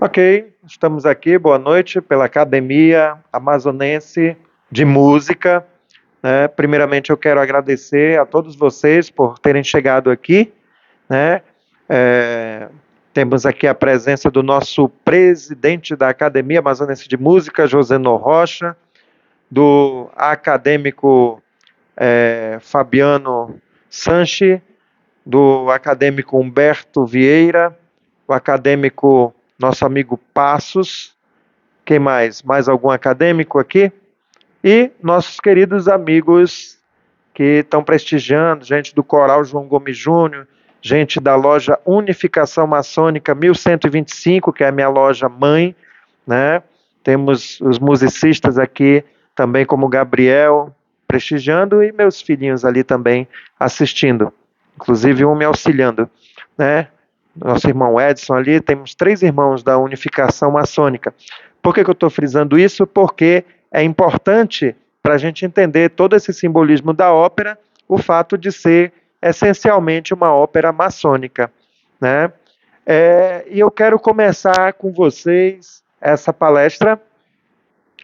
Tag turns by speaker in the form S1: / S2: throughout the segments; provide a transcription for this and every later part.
S1: Ok, estamos aqui, boa noite, pela Academia Amazonense de Música. Né? Primeiramente, eu quero agradecer a todos vocês por terem chegado aqui. Né? É, Temos aqui a presença do nosso presidente da Academia Amazonense de Música, Josenor Rocha, do acadêmico Fabiano Sanchi, do acadêmico Humberto Vieira, o acadêmico nosso amigo Passos. Quem mais? Mais algum acadêmico aqui? E nossos queridos amigos que estão prestigiando, gente do Coral João Gomes Júnior, gente da loja Unificação Maçônica 1125, que é a minha loja mãe, né? Temos os musicistas aqui também, como Gabriel, prestigiando, e meus filhinhos ali também assistindo, inclusive um me auxiliando, né? Nosso irmão Edson ali, temos 3 irmãos da Unificação Maçônica. Por que eu estou frisando isso? Porque é importante para a gente entender todo esse simbolismo da ópera, o fato de ser essencialmente uma ópera maçônica, né? E eu quero começar com vocês essa palestra,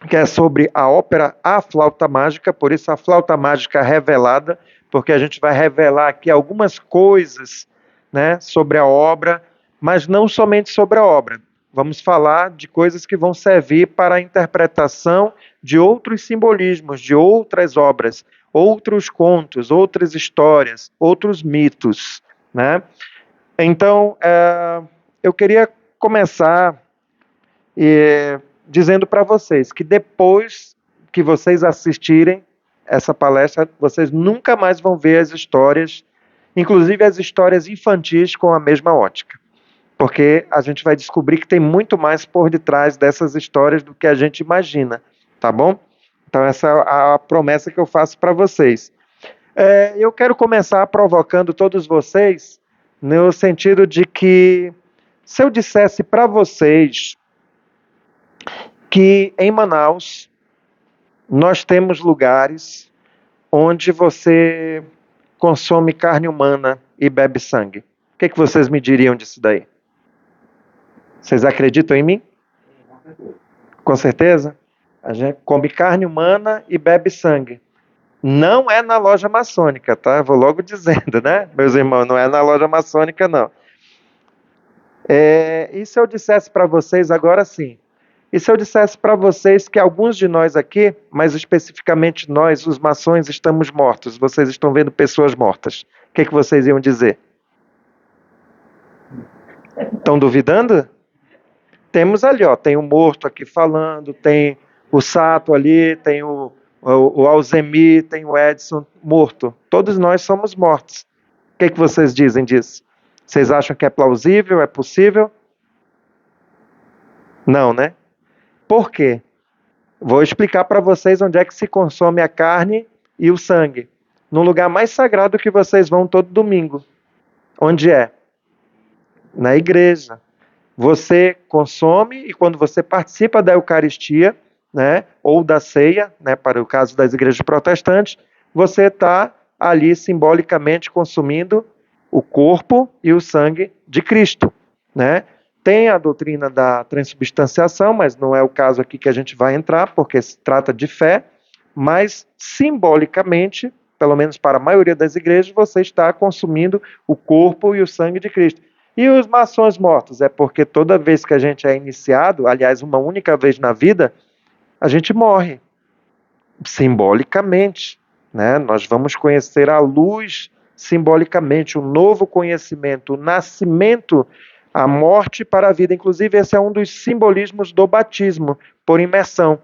S1: que é sobre a ópera A Flauta Mágica, por isso a Flauta Mágica Revelada, porque a gente vai revelar aqui algumas coisas, né, sobre a obra, mas não somente sobre a obra. Vamos falar de coisas que vão servir para a interpretação de outros simbolismos, de outras obras, outros contos, outras histórias, outros mitos, né? Então, eu queria começar dizendo para vocês que depois que vocês assistirem essa palestra, vocês nunca mais vão ver as histórias, inclusive as histórias infantis, com a mesma ótica. Porque a gente vai descobrir que tem muito mais por detrás dessas histórias do que a gente imagina, tá bom? Então, essa é a promessa que eu faço para vocês. Eu quero começar provocando todos vocês no sentido de que, se eu dissesse para vocês que em Manaus nós temos lugares onde você consome carne humana e bebe sangue, o que vocês me diriam disso daí? Vocês acreditam em mim? Com certeza? A gente come carne humana e bebe sangue. Não é na loja maçônica, tá? Vou logo dizendo, né? Meus irmãos, não é na loja maçônica, não. E se eu dissesse para vocês agora sim? E se eu dissesse para vocês que alguns de nós aqui, mais especificamente nós, os maçons, estamos mortos, vocês estão vendo pessoas mortas, o que vocês iam dizer? Estão duvidando? Temos ali, ó, tem o morto aqui falando, tem o Sato ali, tem o Alzemi, tem o Edson morto. Todos nós somos mortos. O que vocês dizem disso? Vocês acham que é plausível, é possível? Não, né? Por quê? Vou explicar para vocês onde é que se consome a carne e o sangue. No lugar mais sagrado que vocês vão todo domingo. Onde é? Na igreja. Você consome e quando você participa da Eucaristia, né, ou da ceia, né, para o caso das igrejas protestantes, você está ali simbolicamente consumindo o corpo e o sangue de Cristo, né? Tem a doutrina da transubstanciação, mas não é o caso aqui que a gente vai entrar, porque se trata de fé, mas simbolicamente, pelo menos para a maioria das igrejas, você está consumindo o corpo e o sangue de Cristo. E os maçons mortos? É porque toda vez que a gente é iniciado, aliás, uma única vez na vida, a gente morre, simbolicamente, né? Nós vamos conhecer a luz simbolicamente, o novo conhecimento, o nascimento, a morte para a vida. Inclusive, esse é um dos simbolismos do batismo, por imersão.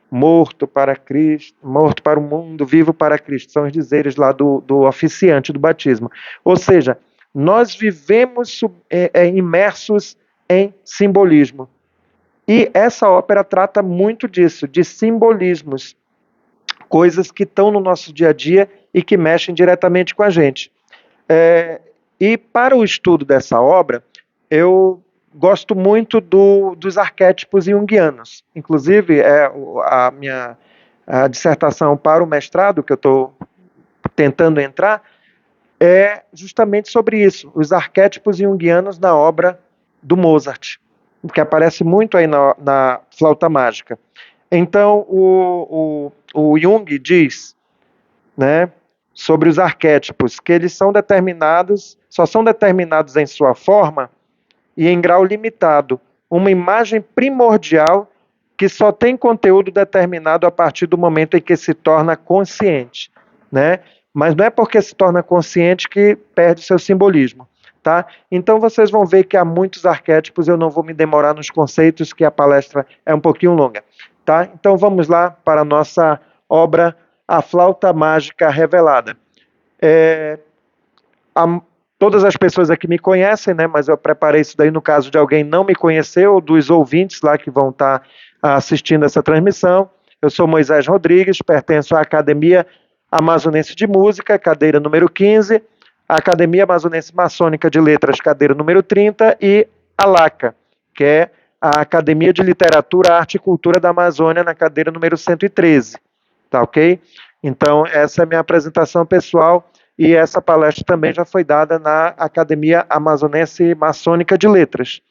S1: Morto para Cristo, morto para o mundo, vivo para Cristo. São os dizeres lá do oficiante do batismo. Ou seja, nós vivemos imersos em simbolismo. E essa ópera trata muito disso, de simbolismos, coisas que estão no nosso dia a dia e que mexem diretamente com a gente. E para o estudo dessa obra, eu gosto muito dos arquétipos junguianos. Inclusive, a minha dissertação para o mestrado, que eu estou tentando entrar, é justamente sobre isso, os arquétipos junguianos na obra do Mozart, que aparece muito aí na Flauta Mágica. Então, o Jung diz, né, sobre os arquétipos, que eles são determinados, só são determinados em sua forma e em grau limitado, uma imagem primordial que só tem conteúdo determinado a partir do momento em que se torna consciente, né? Mas não é porque se torna consciente que perde seu simbolismo, tá? Então vocês vão ver que há muitos arquétipos, eu não vou me demorar nos conceitos, que a palestra é um pouquinho longa, tá? Então vamos lá para a nossa obra, A Flauta Mágica Revelada. A, todas as pessoas aqui me conhecem, né? Mas eu preparei isso daí no caso de alguém não me conhecer ou dos ouvintes lá que vão estar assistindo essa transmissão. Eu sou Moisés Rodrigues, pertenço à Academia Amazonense de Música, cadeira número 15, a Academia Amazonense Maçônica de Letras, cadeira número 30, e a LACA, que é a Academia de Literatura, Arte e Cultura da Amazônia, na cadeira número 113. Tá ok? Então, essa é a minha apresentação pessoal, e essa palestra também já foi dada na Academia Amazonense Maçônica de Letras.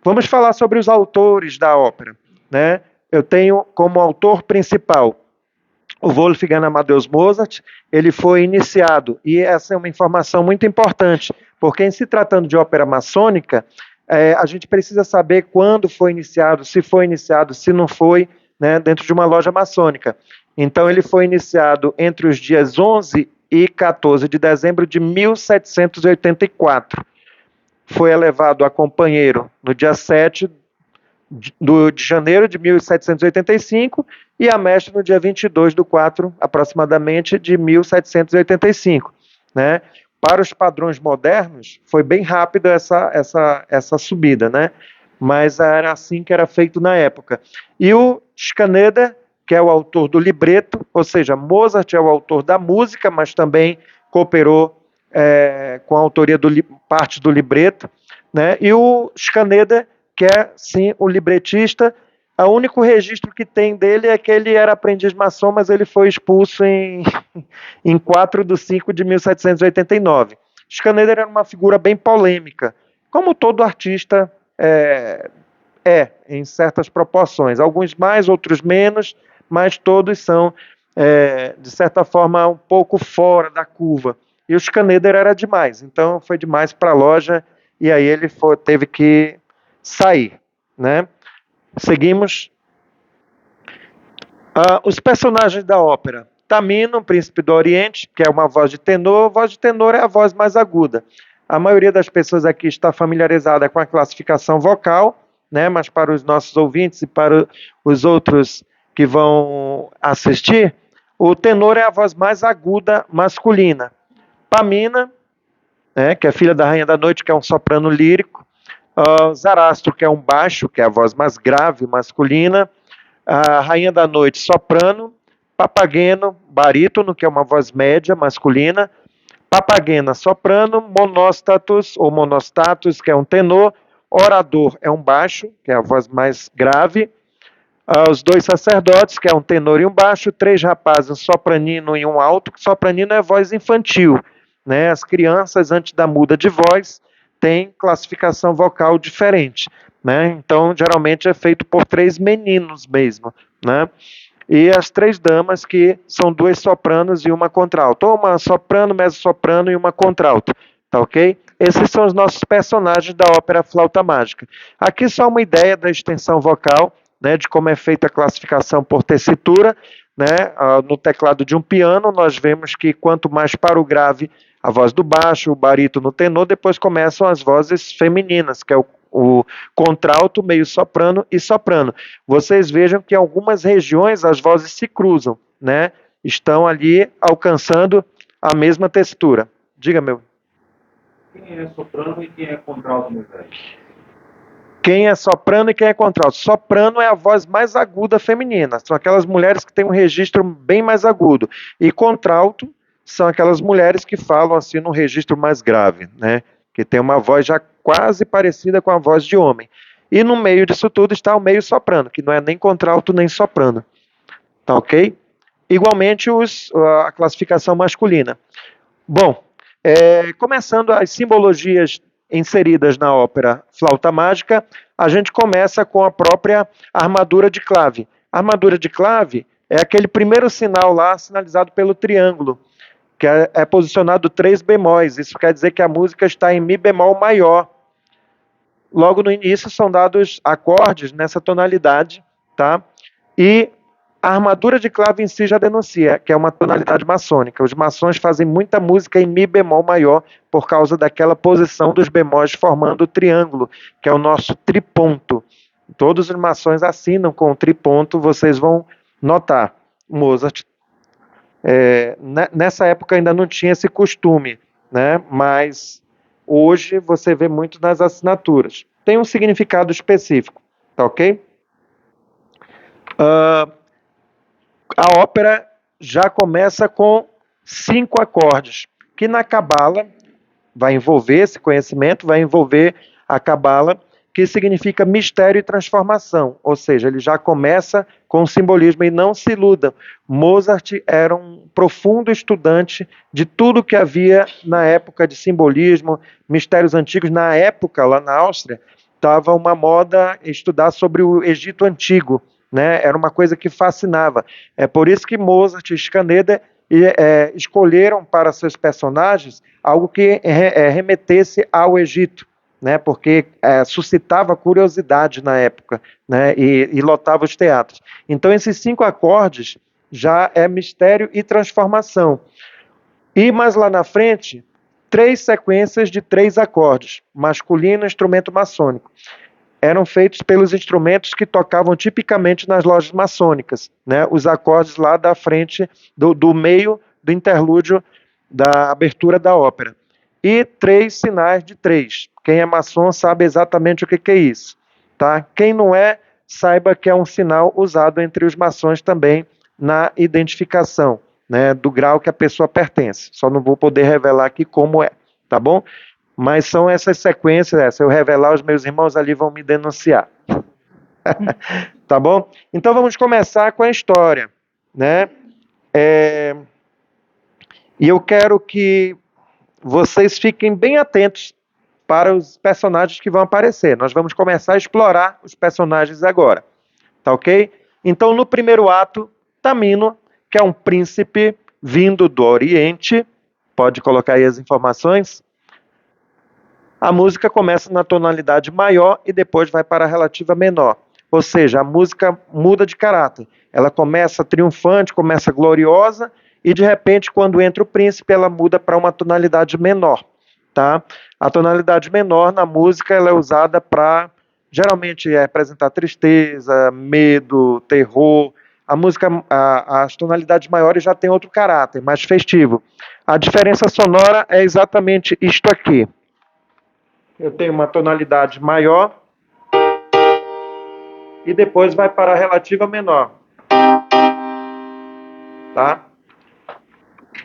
S1: Vamos falar sobre os autores da ópera, né? Eu tenho como autor principal o Wolfgang Amadeus Mozart. Ele foi iniciado, e essa é uma informação muito importante, porque em se tratando de ópera maçônica, a gente precisa saber quando foi iniciado, se não foi, né, dentro de uma loja maçônica. Então ele foi iniciado entre os dias 11 e 14 de dezembro de 1784. Foi elevado a companheiro no dia 7 de janeiro de 1785 e a mestre no dia 22/4, aproximadamente, de 1785. Né? Para os padrões modernos, foi bem rápido essa subida, né? Mas era assim que era feito na época. E o Schneider, que é o autor do libreto, ou seja, Mozart é o autor da música, mas também cooperou com a autoria parte do libreto, né? E o Schneider, que é, sim, o libretista. O único registro que tem dele é que ele era aprendiz maçom, mas ele foi expulso em 4/5 de 1789. Schneider era uma figura bem polêmica, como todo artista em certas proporções. Alguns mais, outros menos, mas todos são, de certa forma, um pouco fora da curva. E o Schneider era demais, então foi demais para a loja, e aí ele teve que sair, né? Seguimos. Os personagens da ópera. Tamino, príncipe do Oriente, que é uma voz de tenor. Voz de tenor é a voz mais aguda. A maioria das pessoas aqui está familiarizada com a classificação vocal, né? Mas para os nossos ouvintes e para os outros que vão assistir, o tenor é a voz mais aguda masculina. Pamina, né, que é filha da Rainha da Noite, que é um soprano lírico. Zarastro, que é um baixo, que é a voz mais grave masculina. A Rainha da Noite, soprano. Papageno, barítono, que é uma voz média masculina. Papagena, soprano. Monóstatos ou monostatos, que é um tenor. Orador é um baixo, que é a voz mais grave. Os dois sacerdotes, que é um tenor e um baixo. 3 rapazes, um sopranino e um alto. Sopranino é voz infantil, né? As crianças, antes da muda de voz, têm classificação vocal diferente, né? Então, geralmente é feito por 3 meninos mesmo, né? E as 3 damas, que são 2 sopranos e uma contralto, ou uma soprano, mezzo-soprano e uma contralto, tá ok? Esses são os nossos personagens da ópera Flauta Mágica. Aqui só uma ideia da extensão vocal, né, de como é feita a classificação por tessitura, né? No teclado de um piano, nós vemos que quanto mais para o grave, a voz do baixo, o barítono, o tenor, depois começam as vozes femininas, que é o contralto, meio soprano e soprano. Vocês vejam que em algumas regiões as vozes se cruzam, né? Estão ali alcançando a mesma textura. Diga, meu.
S2: Quem é soprano e quem é contralto, Moisés?
S1: Quem é soprano e quem é contralto? Soprano é a voz mais aguda feminina. São aquelas mulheres que têm um registro bem mais agudo. E contralto são aquelas mulheres que falam assim num registro mais grave, né? Que tem uma voz já quase parecida com a voz de homem. E no meio disso tudo está o meio soprano, que não é nem contralto nem soprano. Tá ok? Igualmente a classificação masculina. Bom, Começando as simbologias inseridas na ópera Flauta Mágica, a gente começa com a própria armadura de clave. A armadura de clave é aquele primeiro sinal lá, sinalizado pelo triângulo, que é posicionado 3 bemóis. Isso quer dizer que a música está em Mi bemol maior. Logo no início são dados acordes nessa tonalidade, tá? E a armadura de clave em si já denuncia, que é uma tonalidade maçônica. Os maçons fazem muita música em Mi bemol maior por causa daquela posição dos bemóis formando o triângulo, que é o nosso triponto. Todos os maçons assinam com o triponto, vocês vão notar. Mozart, nessa época ainda não tinha esse costume, né? Mas hoje você vê muito nas assinaturas. Tem um significado específico, tá ok? A ópera já começa com 5 acordes, que na Cabala vai envolver esse conhecimento, vai envolver a Cabala, que significa mistério e transformação, ou seja, ele já começa com simbolismo. E não se iludam, Mozart era um profundo estudante de tudo que havia na época de simbolismo, mistérios antigos. Na época, lá na Áustria, estava uma moda estudar sobre o Egito Antigo, né? Era uma coisa que fascinava. É por isso que Mozart e Scaneder escolheram para seus personagens algo que remetesse ao Egito, né? Porque suscitava curiosidade na época, né? E lotava os teatros. Então, esses 5 acordes já é mistério e transformação. E mais lá na frente, 3 sequências de 3 acordes, masculino, instrumento maçônico. Eram feitos pelos instrumentos que tocavam tipicamente nas lojas maçônicas, né? Os acordes lá da frente, do meio do interlúdio da abertura da ópera. E 3 sinais de 3. Quem é maçom sabe exatamente o que é isso, tá? Quem não é, saiba que é um sinal usado entre os maçons também na identificação, né, do grau que a pessoa pertence. Só não vou poder revelar aqui como é, tá bom? Mas são essas sequências, se eu revelar, os meus irmãos ali vão me denunciar. Tá bom? Então vamos começar com a história, né? E eu quero que vocês fiquem bem atentos para os personagens que vão aparecer. Nós vamos começar a explorar os personagens agora, tá ok? Então, no primeiro ato, Tamino, que é um príncipe vindo do Oriente, pode colocar aí as informações. A música começa na tonalidade maior e depois vai para a relativa menor. Ou seja, a música muda de caráter. Ela começa triunfante, começa gloriosa, e de repente, quando entra o príncipe, ela muda para uma tonalidade menor. Tá? A tonalidade menor na música ela é usada para, geralmente, representar tristeza, medo, terror. A música, as tonalidades maiores já têm outro caráter, mais festivo. A diferença sonora é exatamente isto aqui. Eu tenho uma tonalidade maior e depois vai para a relativa menor. Tá?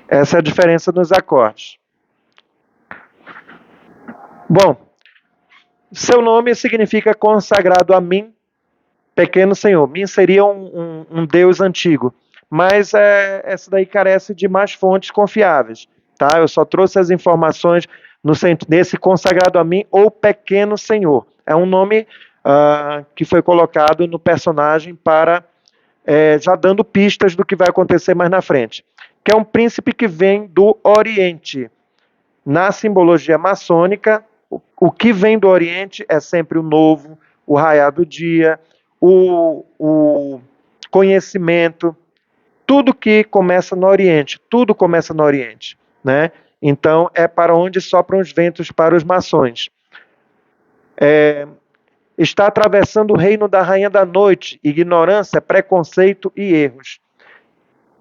S1: Essa é a diferença nos acordes. Bom, seu nome significa consagrado a mim, pequeno senhor. Mim seria um deus antigo, mas essa daí carece de mais fontes confiáveis. Tá? Eu só trouxe as informações nesse consagrado a mim ou pequeno senhor. É um nome que foi colocado no personagem para já dando pistas do que vai acontecer mais na frente. Que é um príncipe que vem do Oriente. Na simbologia maçônica, o que vem do Oriente é sempre o novo, o raiar do dia, o conhecimento, tudo que começa no Oriente, tudo começa no Oriente, né? Então, é para onde sopram os ventos para os maçons. Está atravessando o reino da Rainha da Noite, ignorância, preconceito e erros.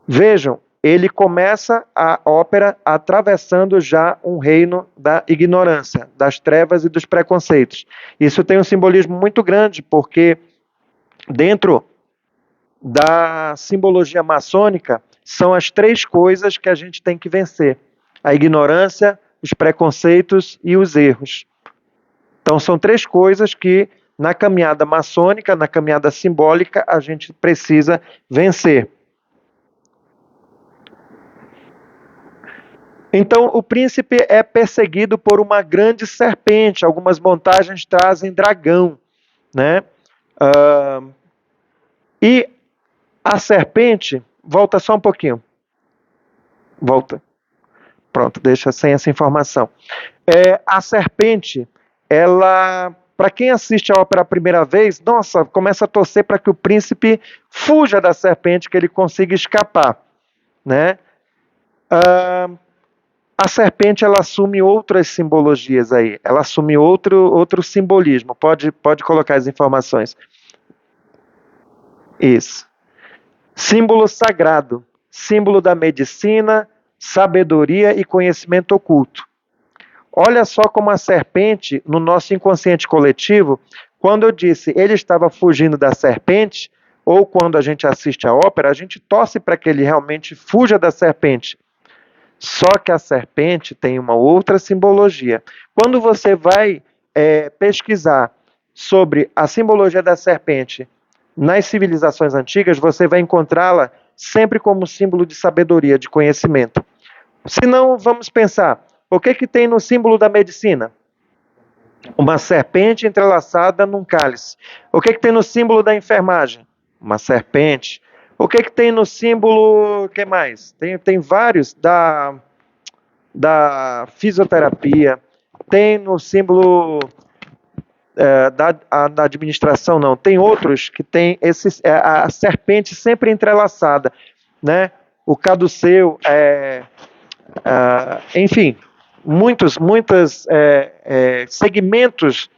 S1: Vejam, ele começa a ópera atravessando já um reino da ignorância, das trevas e dos preconceitos. Isso tem um simbolismo muito grande, porque dentro da simbologia maçônica, são as 3 coisas que a gente tem que vencer: a ignorância, os preconceitos e os erros. Então, são 3 coisas que, na caminhada maçônica, na caminhada simbólica, a gente precisa vencer. Então, o príncipe é perseguido por uma grande serpente. Algumas montagens trazem dragão, né? E a serpente, volta só um pouquinho. Volta. Pronto, deixa sem essa informação. A serpente, ela, para quem assiste a ópera a primeira vez, nossa, começa a torcer para que o príncipe fuja da serpente, que ele consiga escapar, né? A serpente, ela assume outras simbologias aí, ela assume outro simbolismo. Pode colocar as informações. Isso. Símbolo sagrado, símbolo da medicina, sabedoria e conhecimento oculto. Olha só como a serpente, no nosso inconsciente coletivo, quando eu disse ele estava fugindo da serpente, ou quando a gente assiste a ópera, a gente torce para que ele realmente fuja da serpente. Só que a serpente tem uma outra simbologia. Quando você vai pesquisar sobre a simbologia da serpente nas civilizações antigas, você vai encontrá-la sempre como símbolo de sabedoria, de conhecimento. Se não, vamos pensar, o que tem no símbolo da medicina? Uma serpente entrelaçada num cálice. O que tem no símbolo da enfermagem? Uma serpente. O que tem no símbolo, o que mais? Tem vários da fisioterapia, tem no símbolo da administração, não. Tem outros que tem a serpente sempre entrelaçada, né? O caduceu, enfim, muitos segmentos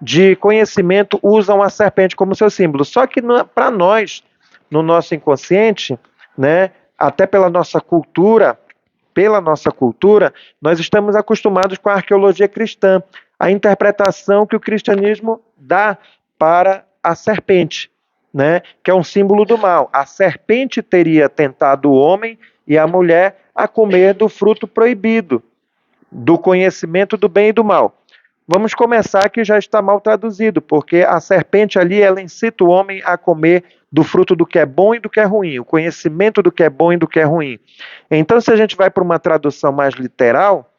S1: de conhecimento usam a serpente como seu símbolo. Só que para nós, no nosso inconsciente, né, até pela nossa cultura, nós estamos acostumados com a arqueologia cristã, a interpretação que o cristianismo dá para a serpente, né, que é um símbolo do mal. A serpente teria tentado o homem e a mulher a comer do fruto proibido, do conhecimento do bem e do mal. Vamos começar que já está mal traduzido, porque a serpente ali, ela incita o homem a comer do fruto do que é bom e do que é ruim, o conhecimento do que é bom e do que é ruim. Então, se a gente vai para uma tradução mais literal,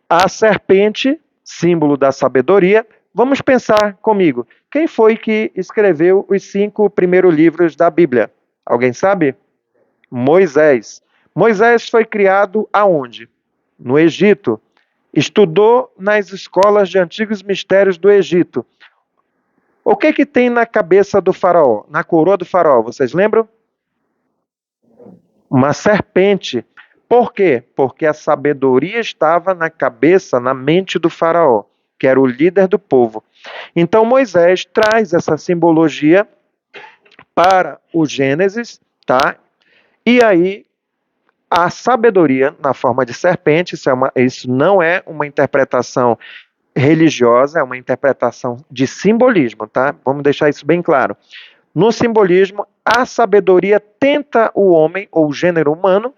S1: a serpente, símbolo da sabedoria, vamos pensar comigo, quem foi que escreveu os 5 primeiros livros da Bíblia? Alguém sabe? Moisés. Moisés foi criado aonde? No Egito. Estudou nas escolas de antigos mistérios do Egito. O que tem na cabeça do faraó, na coroa do faraó, vocês lembram? Uma serpente. Por quê? Porque a sabedoria estava na cabeça, na mente do faraó, que era o líder do povo. Então Moisés traz essa simbologia para o Gênesis, tá? E aí a sabedoria na forma de serpente, isso não é uma interpretação religiosa, é uma interpretação de simbolismo, tá? Vamos deixar isso bem claro. No simbolismo, a sabedoria tenta o homem, ou o gênero humano,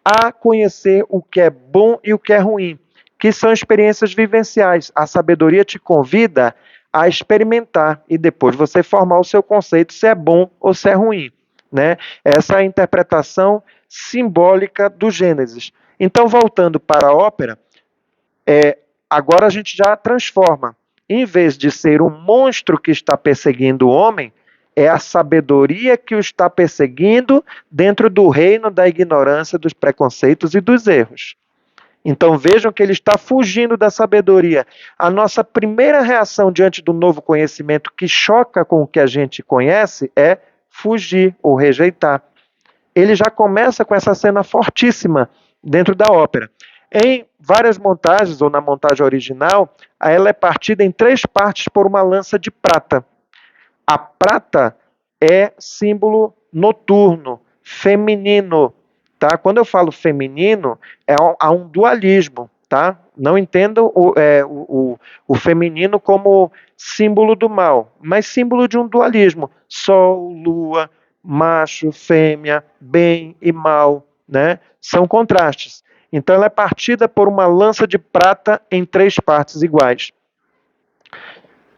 S1: a conhecer o que é bom e o que é ruim, que são experiências vivenciais. A sabedoria te convida a experimentar e depois você formar o seu conceito se é bom ou se é ruim, né? Essa é a interpretação simbólica do Gênesis. Então, voltando para a ópera, agora a gente já transforma. Em vez de ser um monstro que está perseguindo o homem, é a sabedoria que o está perseguindo dentro do reino da ignorância, dos preconceitos e dos erros. Então vejam que ele está fugindo da sabedoria. A nossa primeira reação diante do novo conhecimento que choca com o que a gente conhece é fugir ou rejeitar. Ele já começa com essa cena fortíssima dentro da ópera. Em várias montagens, ou na montagem original, ela é partida em 3 partes por uma lança de prata. A prata é símbolo noturno, feminino, tá? Quando eu falo feminino, há um dualismo, tá? Não entendam o feminino como símbolo do mal, mas símbolo de um dualismo. Sol, lua, macho, fêmea, bem e mal, né? São contrastes. Então ela é partida por uma lança de prata em 3 partes iguais.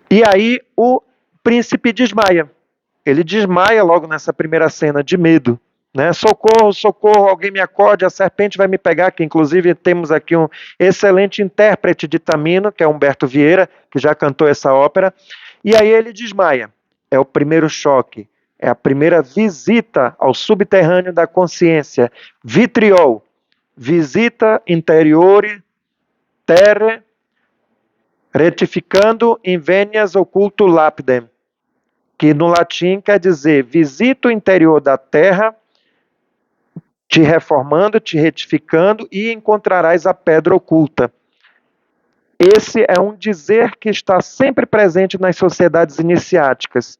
S1: E aí o príncipe desmaia. Ele desmaia logo nessa primeira cena de medo, né? Socorro, socorro, alguém me acorde, a serpente vai me pegar, que inclusive temos aqui um excelente intérprete de Tamino, que é Humberto Vieira, que já cantou essa ópera, e aí ele desmaia. É o primeiro choque, é a primeira visita ao subterrâneo da consciência. Vitriol, visita interiore terre, retificando invenias occulto lapidem, que no latim quer dizer visita o interior da terra, te reformando, te retificando, e encontrarás a pedra oculta. Esse é um dizer que está sempre presente nas sociedades iniciáticas.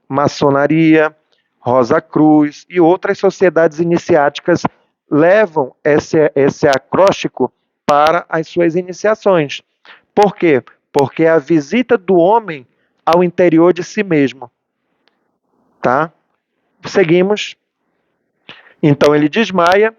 S1: Maçonaria, Rosa Cruz e outras sociedades iniciáticas levam esse acróstico para as suas iniciações. Por quê? Porque é a visita do homem ao interior de si mesmo. Tá? Seguimos. Então ele desmaia.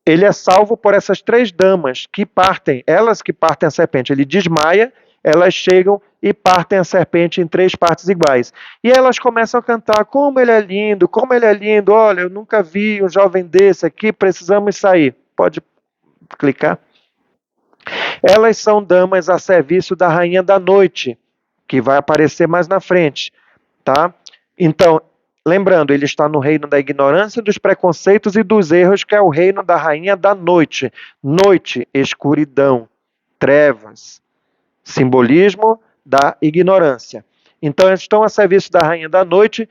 S1: Ele é salvo por essas três damas que partem, elas que partem a serpente. Ele desmaia, elas chegam e partem a serpente em três partes iguais. E elas começam a cantar: como ele é lindo, olha, eu nunca vi um jovem desse aqui, precisamos sair. Pode clicar. Elas são damas a serviço da rainha da noite, que vai aparecer mais na frente, tá? Então, lembrando, ele está no reino da ignorância, dos preconceitos e dos erros, que é o reino da rainha da noite. Noite, escuridão, trevas, simbolismo da ignorância. Então, eles estão a serviço da rainha da noite.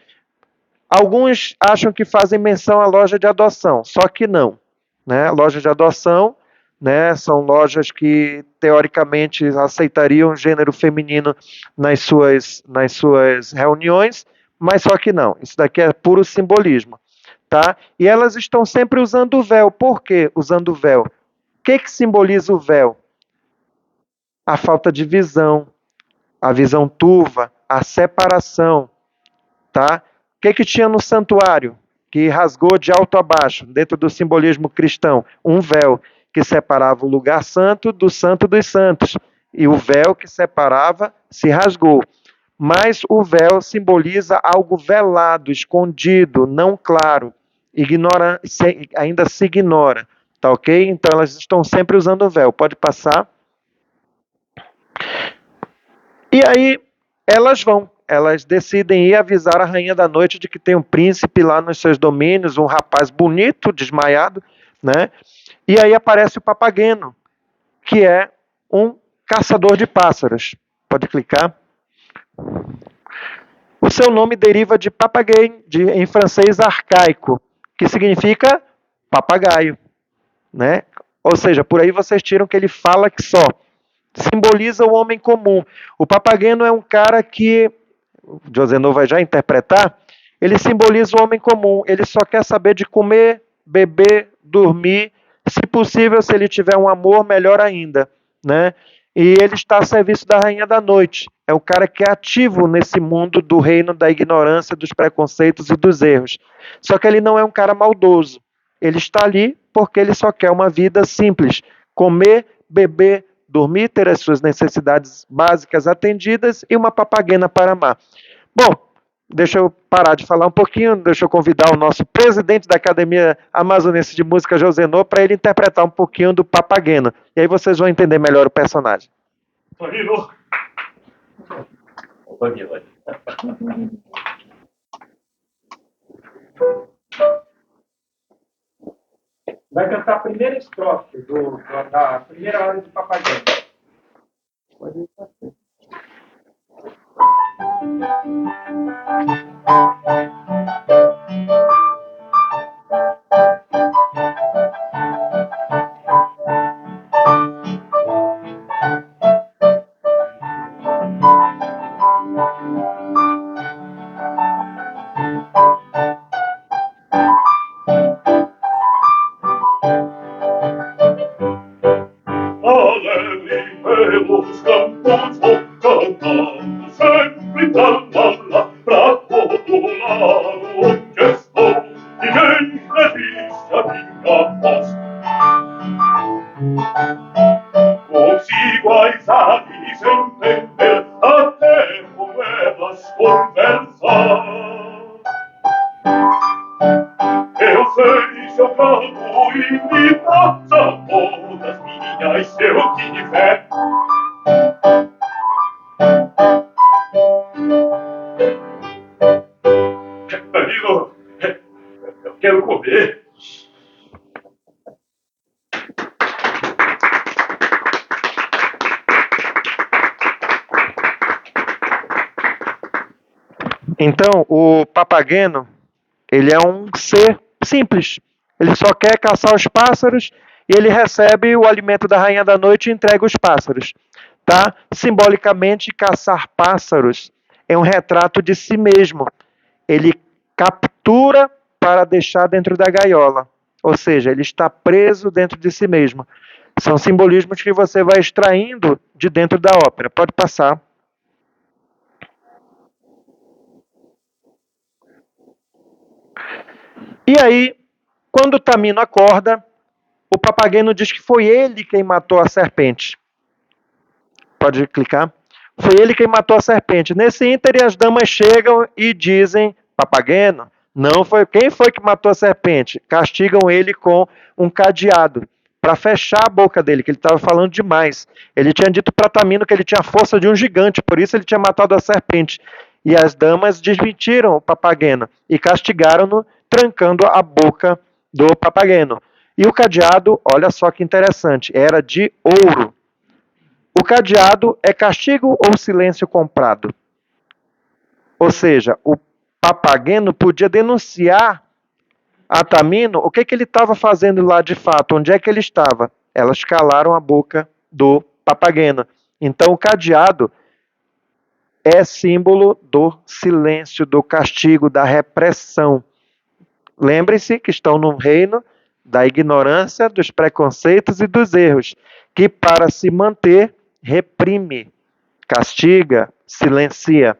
S1: Alguns acham que fazem menção à loja de adoção, só que não. Né? Loja de adoção, né, são lojas que teoricamente aceitariam o gênero feminino nas suas reuniões, mas só que não. Isso daqui é puro simbolismo. Tá? E elas estão sempre usando o véu. Por que usando o véu? O que simboliza o véu? A falta de visão, a visão turva, a separação. Tá? O que tinha no santuário? Que rasgou de alto a baixo, dentro do simbolismo cristão, um véu que separava o lugar santo do santo dos santos. E o véu que separava se rasgou. Mas o véu simboliza algo velado, escondido, não claro. Ainda se ignora. Tá ok? Então elas estão sempre usando o véu. Pode passar. E aí elas decidem ir avisar a Rainha da Noite de que tem um príncipe lá nos seus domínios, um rapaz bonito, desmaiado, né? E aí aparece o Papageno, que é um caçador de pássaros. Pode clicar. O seu nome deriva de papagaio, em francês arcaico, que significa papagaio, né? Ou seja, por aí vocês tiram que ele fala que só. Simboliza o homem comum. O Papageno é um cara que o Josenô vai já interpretar, ele simboliza o homem comum. Ele só quer saber de comer, beber, dormir. Se possível, se ele tiver um amor, melhor ainda. Né? E ele está a serviço da rainha da noite. É o cara que é ativo nesse mundo do reino da ignorância, dos preconceitos e dos erros. Só que ele não é um cara maldoso. Ele está ali porque ele só quer uma vida simples. Comer, beber, dormir, ter as suas necessidades básicas atendidas e uma papagena para amar. Bom, deixa eu parar de falar um pouquinho, deixa eu convidar o nosso presidente da Academia Amazonense de Música, Josenô, para ele interpretar um pouquinho do Papageno. E aí vocês vão entender melhor o personagem.
S2: Vai cantar a primeira estrofe da primeira hora de Papageno. Pode ir pra frente.
S3: Alegri pelos campos vou cantando, sempre cantando pra todo lado onde estou. Ninguém resiste a minha voz. Consigo as aves entender, até com elas conversar.
S1: Então, o papageno, ele é um ser simples. Ele só quer caçar os pássaros e ele recebe o alimento da rainha da noite e entrega os pássaros. Tá? Simbolicamente, caçar pássaros é um retrato de si mesmo. Ele captura para deixar dentro da gaiola. Ou seja, ele está preso dentro de si mesmo. São simbolismos que você vai extraindo de dentro da ópera. Pode passar. E aí, quando o Tamino acorda, o papageno diz que foi ele quem matou a serpente. Pode clicar. Foi ele quem matou a serpente. Nesse ínter, as damas chegam e dizem: papageno, não foi quem foi que matou a serpente? Castigam ele com um cadeado para fechar a boca dele, que ele estava falando demais. Ele tinha dito para Tamino que ele tinha a força de um gigante, por isso ele tinha matado a serpente. E as damas desmentiram o papageno e castigaram-no, trancando a boca do papageno. E o cadeado, olha só que interessante, era de ouro. O cadeado é castigo ou silêncio comprado? Ou seja, o papageno podia denunciar a Tamino o que ele estava fazendo lá de fato, onde é que ele estava. Elas calaram a boca do papageno. Então, o cadeado é símbolo do silêncio, do castigo, da repressão. Lembrem-se que estão no reino da ignorância, dos preconceitos e dos erros, que para se manter reprime, castiga, silencia.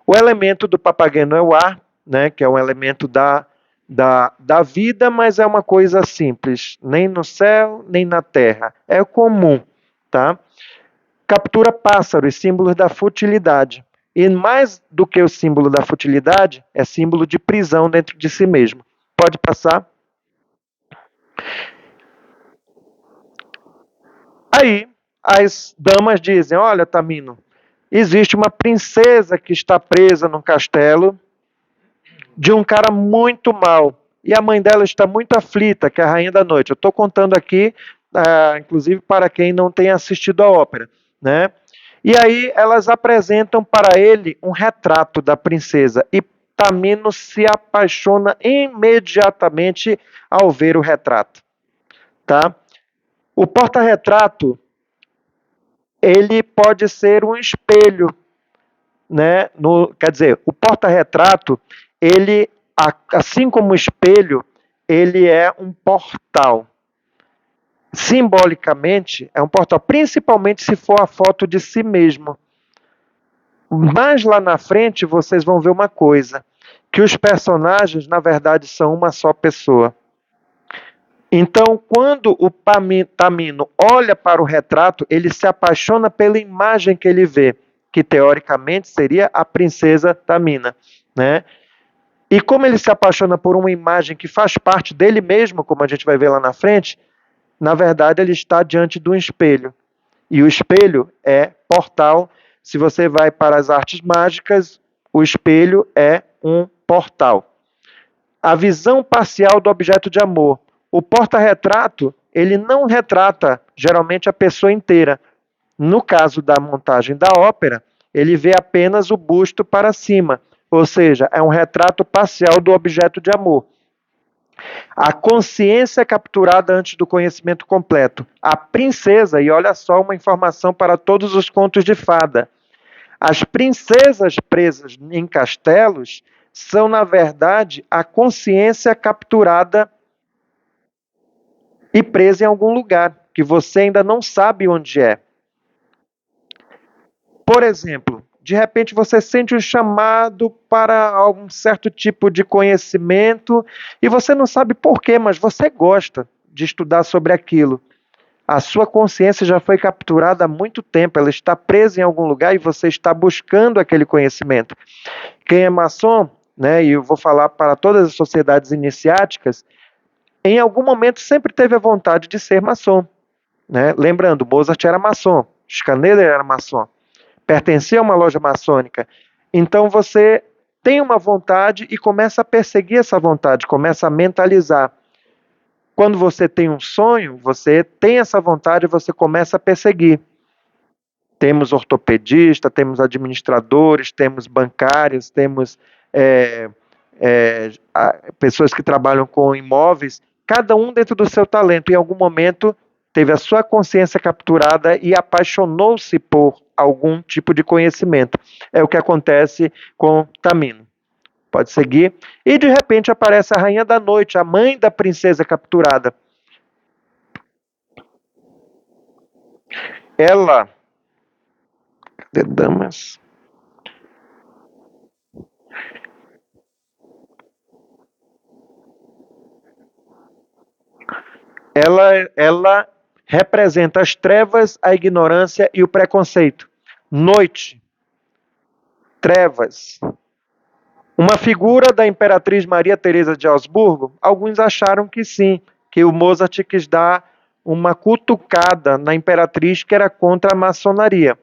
S1: O elemento do papageno é o ar, né, que é um elemento da vida, mas é uma coisa simples, nem no céu, nem na terra. É comum, tá? Captura pássaros, símbolos da futilidade. E mais do que o símbolo da futilidade, é símbolo de prisão dentro de si mesmo. Pode passar. Aí, as damas dizem: olha, Tamino, existe uma princesa que está presa num castelo de um cara muito mau. E a mãe dela está muito aflita, que é a Rainha da Noite. Eu estou contando aqui, inclusive para quem não tem assistido a ópera, né? E aí elas apresentam para ele um retrato da princesa e Tamino se apaixona imediatamente ao ver o retrato, tá? O porta-retrato, ele pode ser um espelho, né? Quer dizer, o porta-retrato, ele, assim como o espelho, ele é um portal. Simbolicamente, é um portal, principalmente se for a foto de si mesmo. Mas lá na frente, vocês vão ver uma coisa, que os personagens, na verdade, são uma só pessoa. Então, quando o Tamino olha para o retrato, ele se apaixona pela imagem que ele vê, que teoricamente seria a princesa Tamina, né? E como ele se apaixona por uma imagem que faz parte dele mesmo, como a gente vai ver lá na frente, na verdade ele está diante de um espelho. E o espelho é portal. Se você vai para as artes mágicas, o espelho é um portal. A visão parcial do objeto de amor. O porta-retrato, ele não retrata geralmente a pessoa inteira. No caso da montagem da ópera, ele vê apenas o busto para cima, ou seja, é um retrato parcial do objeto de amor. A consciência é capturada antes do conhecimento completo. A princesa, e olha só uma informação para todos os contos de fada, as princesas presas em castelos são, na verdade, a consciência capturada e presa em algum lugar, que você ainda não sabe onde é. Por exemplo, de repente você sente um chamado para algum certo tipo de conhecimento e você não sabe por quê, mas você gosta de estudar sobre aquilo. A sua consciência já foi capturada há muito tempo, ela está presa em algum lugar e você está buscando aquele conhecimento. Quem é maçom, né, e eu vou falar para todas as sociedades iniciáticas, em algum momento sempre teve a vontade de ser maçom. Né? Lembrando, Mozart era maçom, Schneider era maçom, pertencia a uma loja maçônica. Então você tem uma vontade e começa a perseguir essa vontade, começa a mentalizar. Quando você tem um sonho, você tem essa vontade e você começa a perseguir. Temos ortopedista, temos administradores, temos bancários, temos pessoas que trabalham com imóveis, cada um dentro do seu talento. Em algum momento teve a sua consciência capturada e apaixonou-se por algum tipo de conhecimento. É o que acontece com Tamino. Pode seguir. E de repente aparece a Rainha da Noite, a mãe da princesa capturada. Ela. Cadê damas? Ela representa as trevas, a ignorância e o preconceito. Noite, trevas. Uma figura da Imperatriz Maria Teresa de Habsburgo, alguns acharam que sim, que o Mozart quis dar uma cutucada na Imperatriz que era contra a maçonaria.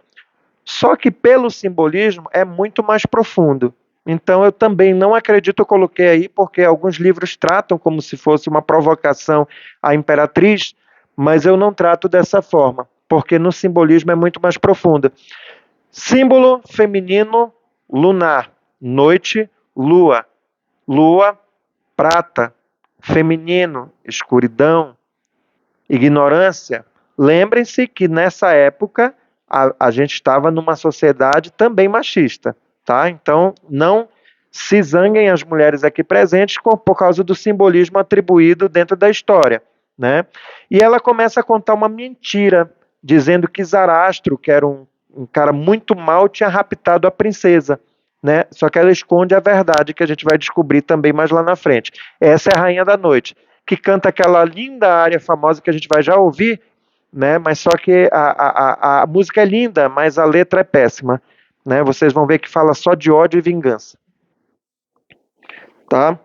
S1: Só que pelo simbolismo é muito mais profundo. Então eu também não acredito, eu coloquei aí, porque alguns livros tratam como se fosse uma provocação à Imperatriz, mas eu não trato dessa forma, porque no simbolismo é muito mais profundo. Símbolo feminino lunar, noite, lua, lua, prata, feminino, escuridão, ignorância. Lembrem-se que nessa época a gente estava numa sociedade também machista, tá? Então não se zanguem as mulheres aqui presentes por causa do simbolismo atribuído dentro da história, né? E ela começa a contar uma mentira, dizendo que Zarastro, que era um cara muito mau, tinha raptado a princesa, né? Só que ela esconde a verdade, que a gente vai descobrir também mais lá na frente. Essa é a Rainha da Noite, que canta aquela linda área famosa que a gente vai já ouvir, né? Mas só que a música é linda, mas a letra é péssima, né? Vocês vão ver que fala só de ódio e vingança, tá?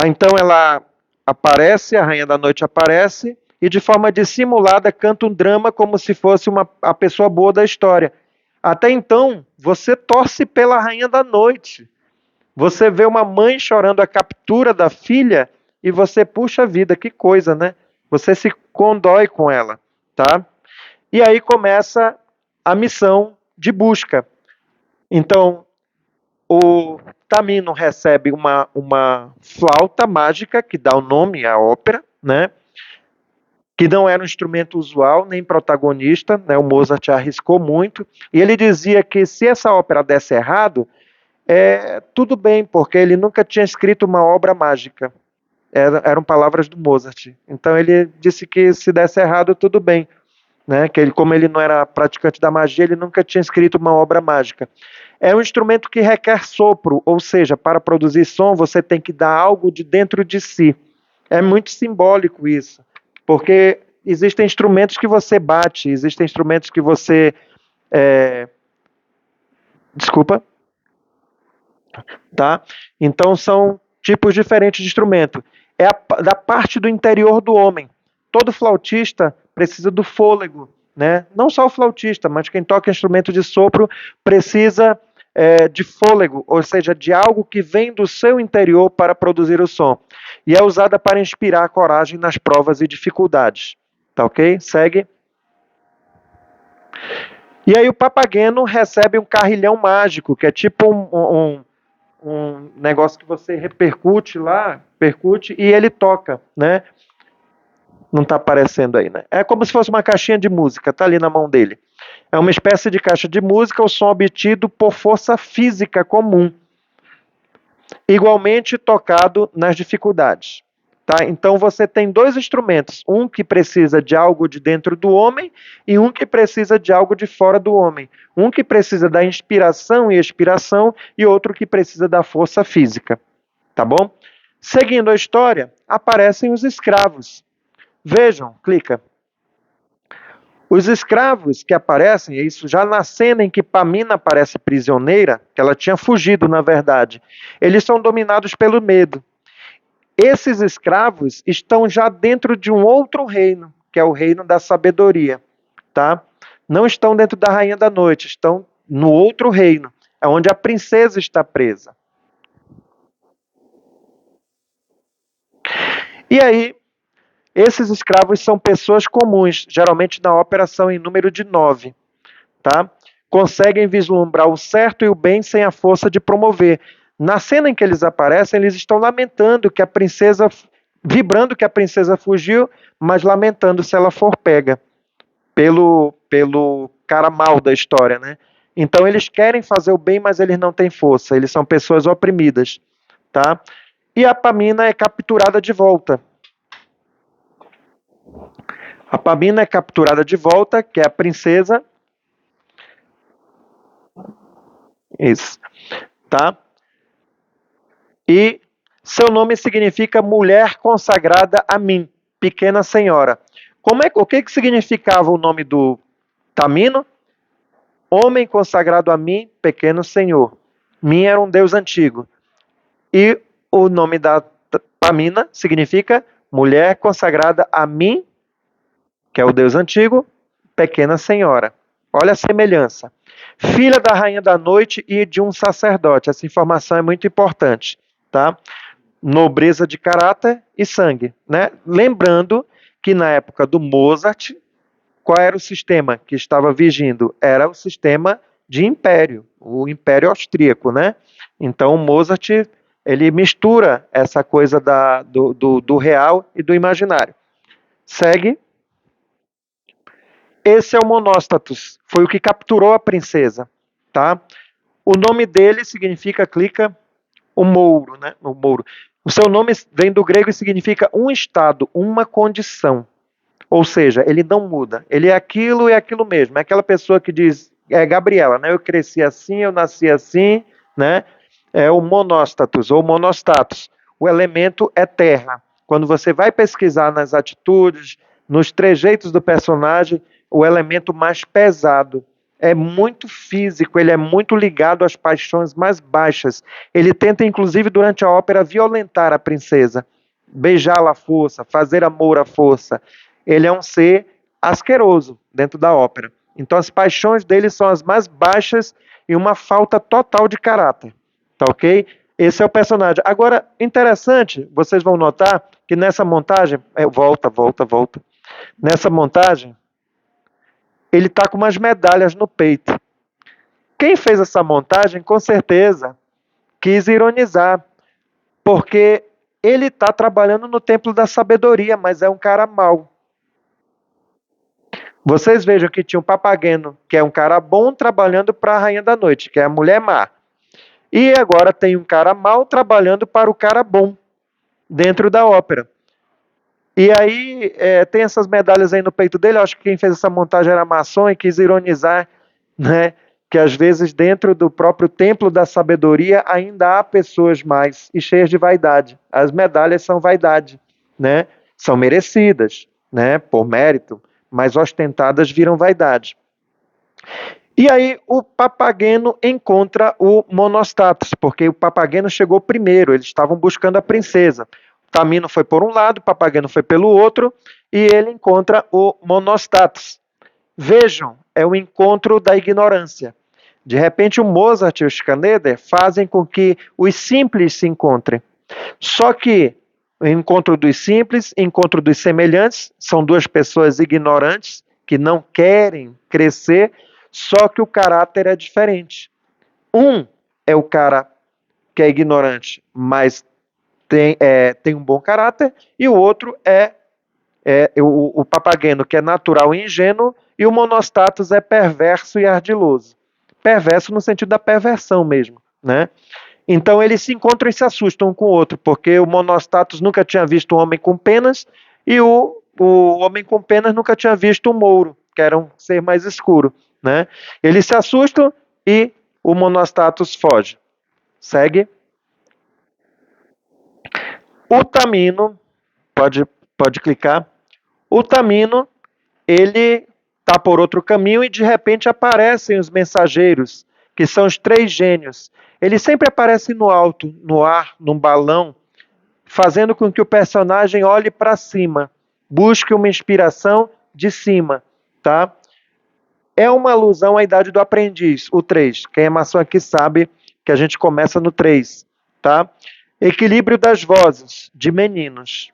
S1: Então ela aparece, a Rainha da Noite aparece, e de forma dissimulada canta um drama como se fosse a pessoa boa da história. Até então, você torce pela Rainha da Noite. Você vê uma mãe chorando a captura da filha e você puxa a vida, que coisa, né? Você se condói com ela, tá? E aí começa a missão de busca. Então, o Tamino recebe uma flauta mágica que dá o nome à ópera, né? Que não era um instrumento usual, nem protagonista, né? O Mozart arriscou muito, e ele dizia que se essa ópera desse errado, tudo bem, porque ele nunca tinha escrito uma obra mágica. Eram palavras do Mozart. Então ele disse que se desse errado, tudo bem. Né? Que ele, como ele não era praticante da magia, ele nunca tinha escrito uma obra mágica. É um instrumento que requer sopro, ou seja, para produzir som, você tem que dar algo de dentro de si. É muito simbólico isso, porque existem instrumentos que você bate, existem instrumentos que você... Desculpa. Tá? Então são tipos diferentes de instrumento. É da parte do interior do homem. Todo flautista precisa do fôlego, né? Não só o flautista, mas quem toca instrumento de sopro precisa de fôlego, ou seja, de algo que vem do seu interior para produzir o som. E é usada para inspirar coragem nas provas e dificuldades. Tá ok? Segue. E aí o Papageno recebe um carrilhão mágico, que é tipo um negócio que você repercute lá, percute e ele toca, né? Não está aparecendo aí, né? É como se fosse uma caixinha de música, tá ali na mão dele. É uma espécie de caixa de música, o som obtido por força física comum, igualmente tocado nas dificuldades. Tá? Então você tem dois instrumentos, um que precisa de algo de dentro do homem e um que precisa de algo de fora do homem. Um que precisa da inspiração e expiração e outro que precisa da força física. Tá bom? Seguindo a história, aparecem os escravos. Vejam, clica. Os escravos que aparecem, isso já na cena em que Pamina aparece prisioneira, que ela tinha fugido, na verdade, eles são dominados pelo medo. Esses escravos estão já dentro de um outro reino, que é o reino da sabedoria, tá? Não estão dentro da Rainha da Noite, estão no outro reino, é onde a princesa está presa. E aí, esses escravos são pessoas comuns, geralmente na ópera são em número de 9, tá? Conseguem vislumbrar o certo e o bem sem a força de promover. Na cena em que eles aparecem, eles estão lamentando que a princesa, vibrando que a princesa fugiu, mas lamentando se ela for pega pelo cara mal da história, né? Então eles querem fazer o bem, mas eles não têm força, eles são pessoas oprimidas, tá? E a Pamina é capturada de volta. A Pamina é capturada de volta, que é a princesa. Isso, tá? E seu nome significa mulher consagrada a mim, pequena senhora. O que significava o nome do Tamino? Homem consagrado a mim, pequeno senhor. Min era um deus antigo. E o nome da Pamina significa mulher consagrada a mim, que é o deus antigo, pequena senhora. Olha a semelhança. Filha da rainha da noite e de um sacerdote. Essa informação é muito importante, tá? Nobreza de caráter e sangue, né? Lembrando que na época do Mozart, qual era o sistema que estava vigindo? Era o sistema de império, o Império Austríaco, né? Então, o Mozart, ele mistura essa coisa do real e do imaginário. Segue. Esse é o Monóstatos, foi o que capturou a princesa, tá? O nome dele significa, clica, o mouro, né? O mouro. O seu nome vem do grego e significa um estado, uma condição. Ou seja, ele não muda. Ele é aquilo e aquilo mesmo. É aquela pessoa que diz, é Gabriela, né? Eu cresci assim, eu nasci assim, né? É o monóstatos ou monostatos. O elemento é terra. Quando você vai pesquisar nas atitudes, nos trejeitos do personagem, o elemento mais pesado é muito físico, ele é muito ligado às paixões mais baixas. Ele tenta, inclusive, durante a ópera, violentar a princesa, beijá-la à força, fazer amor à força. Ele é um ser asqueroso dentro da ópera. Então as paixões dele são as mais baixas e uma falta total de caráter. Tá ok? Esse é o personagem. Agora, interessante, vocês vão notar que nessa montagem. Volta. Nessa montagem, ele está com umas medalhas no peito. Quem fez essa montagem, com certeza, quis ironizar, porque ele está trabalhando no templo da sabedoria, mas é um cara mau. Vocês vejam que tinha um Papageno, que é um cara bom, trabalhando para a Rainha da Noite, que é a mulher má. E agora tem um cara mau trabalhando para o cara bom, dentro da ópera. E aí tem essas medalhas aí no peito dele, eu acho que quem fez essa montagem era maçom e quis ironizar, né, que às vezes dentro do próprio templo da sabedoria ainda há pessoas mais e cheias de vaidade. As medalhas são vaidade, né? São merecidas, né, por mérito, mas ostentadas viram vaidade. E aí o Papageno encontra o Monostatos, porque o Papageno chegou primeiro, eles estavam buscando a princesa. O Tamino foi por um lado, o Papageno foi pelo outro, e ele encontra o Monostatos. Vejam, é o encontro da ignorância. De repente o Mozart e o Schneider fazem com que os simples se encontrem. Só que o encontro dos simples, encontro dos semelhantes, são duas pessoas ignorantes que não querem crescer, só que o caráter é diferente. Um é o cara que é ignorante, mas tem um bom caráter, e o outro é o Papageno, que é natural e ingênuo, e o Monostatos é perverso e ardiloso. Perverso no sentido da perversão mesmo, né? Então eles se encontram e se assustam um com o outro, porque o Monostatos nunca tinha visto um homem com penas e o homem com penas nunca tinha visto um mouro, que era um ser mais escuro, né? Eles se assustam e o Monostatos foge. Segue. O Tamino, pode clicar. O Tamino, ele está por outro caminho e de repente aparecem os mensageiros, que são os três gênios. Eles sempre aparecem no alto, no ar, num balão, fazendo com que o personagem olhe para cima, busque uma inspiração de cima, tá? É uma alusão à idade do aprendiz, o 3. Quem é maçom aqui sabe que a gente começa no 3, tá? Equilíbrio das vozes, de meninos.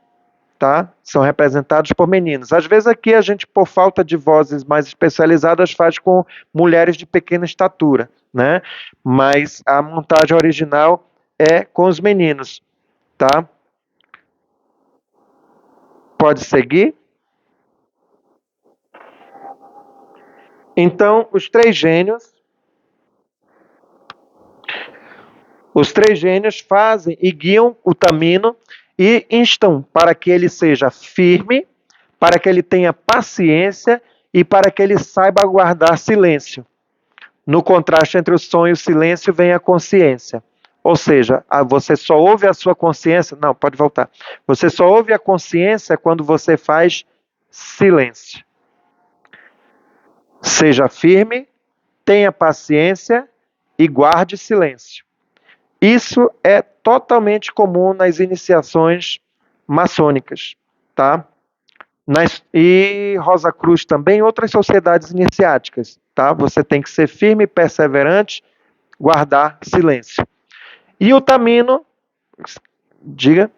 S1: tá? São representados por meninos. Às vezes aqui a gente, por falta de vozes mais especializadas, faz com mulheres de pequena estatura, né? Mas a montagem original é com os meninos, tá? Pode seguir? Então, os três gênios fazem e guiam o Tamino e instam para que ele seja firme, para que ele tenha paciência e para que ele saiba guardar silêncio. No contraste entre o sonho e o silêncio vem a consciência. Ou seja, você só ouve a sua consciência. Não, pode voltar. Você só ouve a consciência quando você faz silêncio. Seja firme, tenha paciência e guarde silêncio. Isso é totalmente comum nas iniciações maçônicas, tá? E Rosa Cruz também, outras sociedades iniciáticas, tá? Você tem que ser firme, perseverante, guardar silêncio. E o Tamino, diga.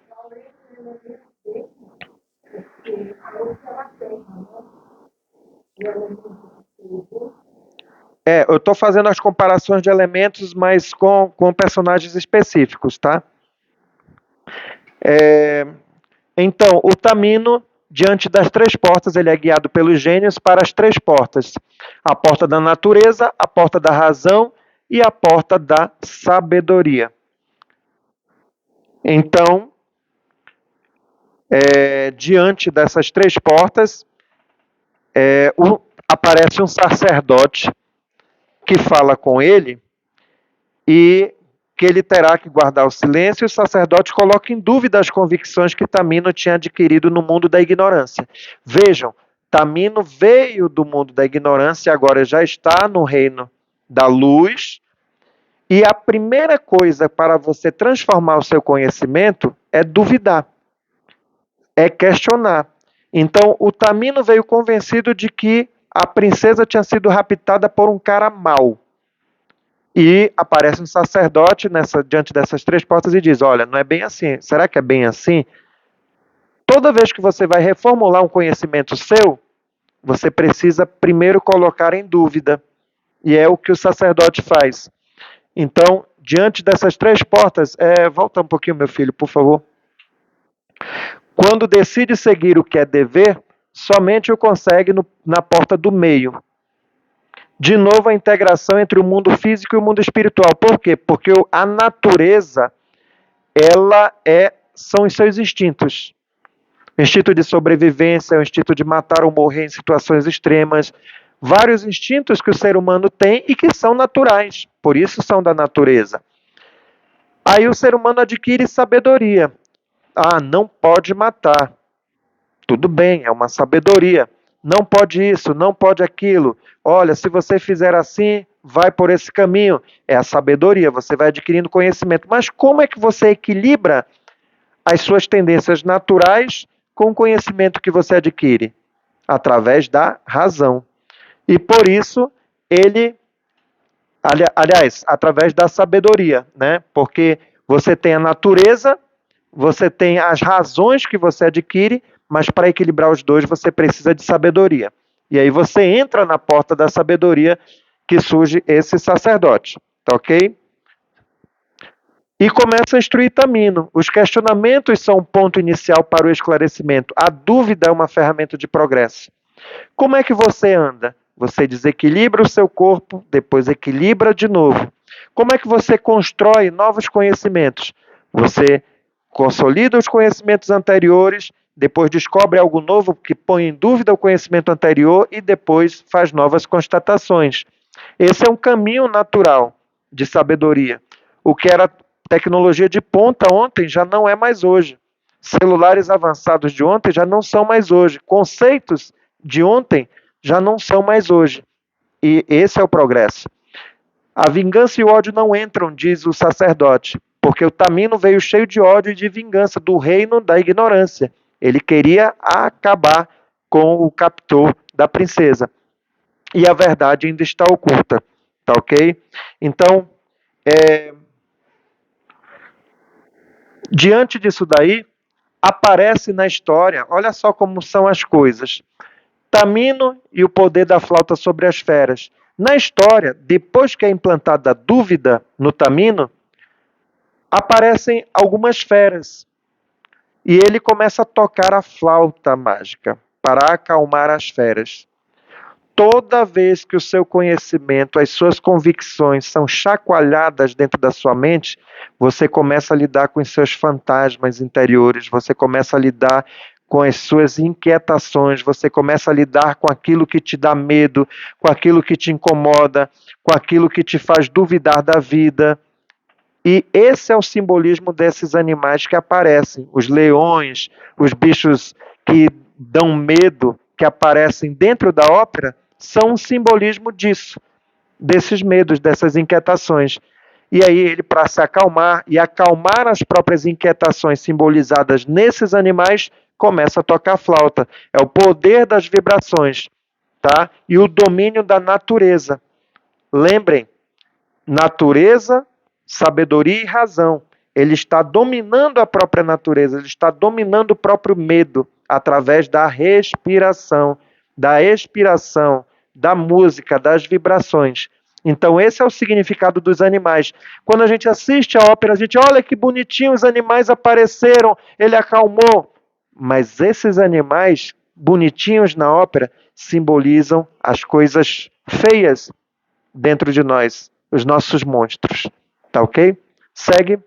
S1: Eu estou fazendo as comparações de elementos, mas com personagens específicos, tá? Então, o Tamino, diante das três portas, ele é guiado pelos gênios para as três portas. A porta da natureza, a porta da razão e a porta da sabedoria. Então, diante dessas três portas, aparece um sacerdote que fala com ele e que ele terá que guardar o silêncio, e o sacerdote coloca em dúvida as convicções que Tamino tinha adquirido no mundo da ignorância. Vejam, Tamino veio do mundo da ignorância e agora já está no reino da luz, e a primeira coisa para você transformar o seu conhecimento é duvidar, é questionar. Então, o Tamino veio convencido de que a princesa tinha sido raptada por um cara mau. E aparece um sacerdote diante dessas três portas e diz: olha, não é bem assim. Será que é bem assim? Toda vez que você vai reformular um conhecimento seu, você precisa primeiro colocar em dúvida. E é o que o sacerdote faz. Então, diante dessas três portas, volta um pouquinho, meu filho, por favor. Quando decide seguir o que é dever, somente o consegue na porta do meio. De novo, a integração entre o mundo físico e o mundo espiritual. Por quê? Porque a natureza, são os seus instintos. O instinto de sobrevivência, o instinto de matar ou morrer em situações extremas. Vários instintos que o ser humano tem e que são naturais. Por isso são da natureza. Aí o ser humano adquire sabedoria. Não pode matar. Tudo bem, é uma sabedoria. Não pode isso, não pode aquilo. Olha, se você fizer assim, vai por esse caminho. É a sabedoria, você vai adquirindo conhecimento. Mas como é que você equilibra as suas tendências naturais com o conhecimento que você adquire? Através da razão. E por isso, através da sabedoria, né? Porque você tem a natureza, você tem as razões que você adquire, mas para equilibrar os dois você precisa de sabedoria. E aí você entra na porta da sabedoria que surge esse sacerdote, tá ok? E começa a instruir Tamino. Os questionamentos são um ponto inicial para o esclarecimento. A dúvida é uma ferramenta de progresso. Como é que você anda? Você desequilibra o seu corpo, depois equilibra de novo. Como é que você constrói novos conhecimentos? Você consolida os conhecimentos anteriores, depois descobre algo novo que põe em dúvida o conhecimento anterior e depois faz novas constatações. Esse é um caminho natural de sabedoria. O que era tecnologia de ponta ontem já não é mais hoje. Celulares avançados de ontem já não são mais hoje. Conceitos de ontem já não são mais hoje. E esse é o progresso. A vingança e o ódio não entram, diz o sacerdote, porque o Tamino veio cheio de ódio e de vingança do reino da ignorância. Ele queria acabar com o captor da princesa. E a verdade ainda está oculta. Tá ok? Então, diante disso daí, aparece na história, olha só como são as coisas. Tamino e o poder da flauta sobre as feras. Na história, depois que é implantada a dúvida no Tamino, aparecem algumas feras. E ele começa a tocar a flauta mágica para acalmar as feras. Toda vez que o seu conhecimento, as suas convicções são chacoalhadas dentro da sua mente, você começa a lidar com os seus fantasmas interiores, você começa a lidar com as suas inquietações, você começa a lidar com aquilo que te dá medo, com aquilo que te incomoda, com aquilo que te faz duvidar da vida. E esse é o simbolismo desses animais que aparecem, os leões, os bichos que dão medo, que aparecem dentro da ópera, são um simbolismo disso, desses medos, dessas inquietações. E aí ele, para se acalmar e acalmar as próprias inquietações simbolizadas nesses animais, começa a tocar flauta. É o poder das vibrações, tá? E o domínio da natureza. Lembrem, natureza, sabedoria e razão. Ele está dominando a própria natureza, ele está dominando o próprio medo através da respiração, da expiração, da música, das vibrações. Então, esse é o significado dos animais. Quando a gente assiste a ópera, a gente olha que bonitinho, os animais apareceram, ele acalmou. Mas esses animais bonitinhos na ópera simbolizam as coisas feias dentro de nós, os nossos monstros. Tá ok? Segue.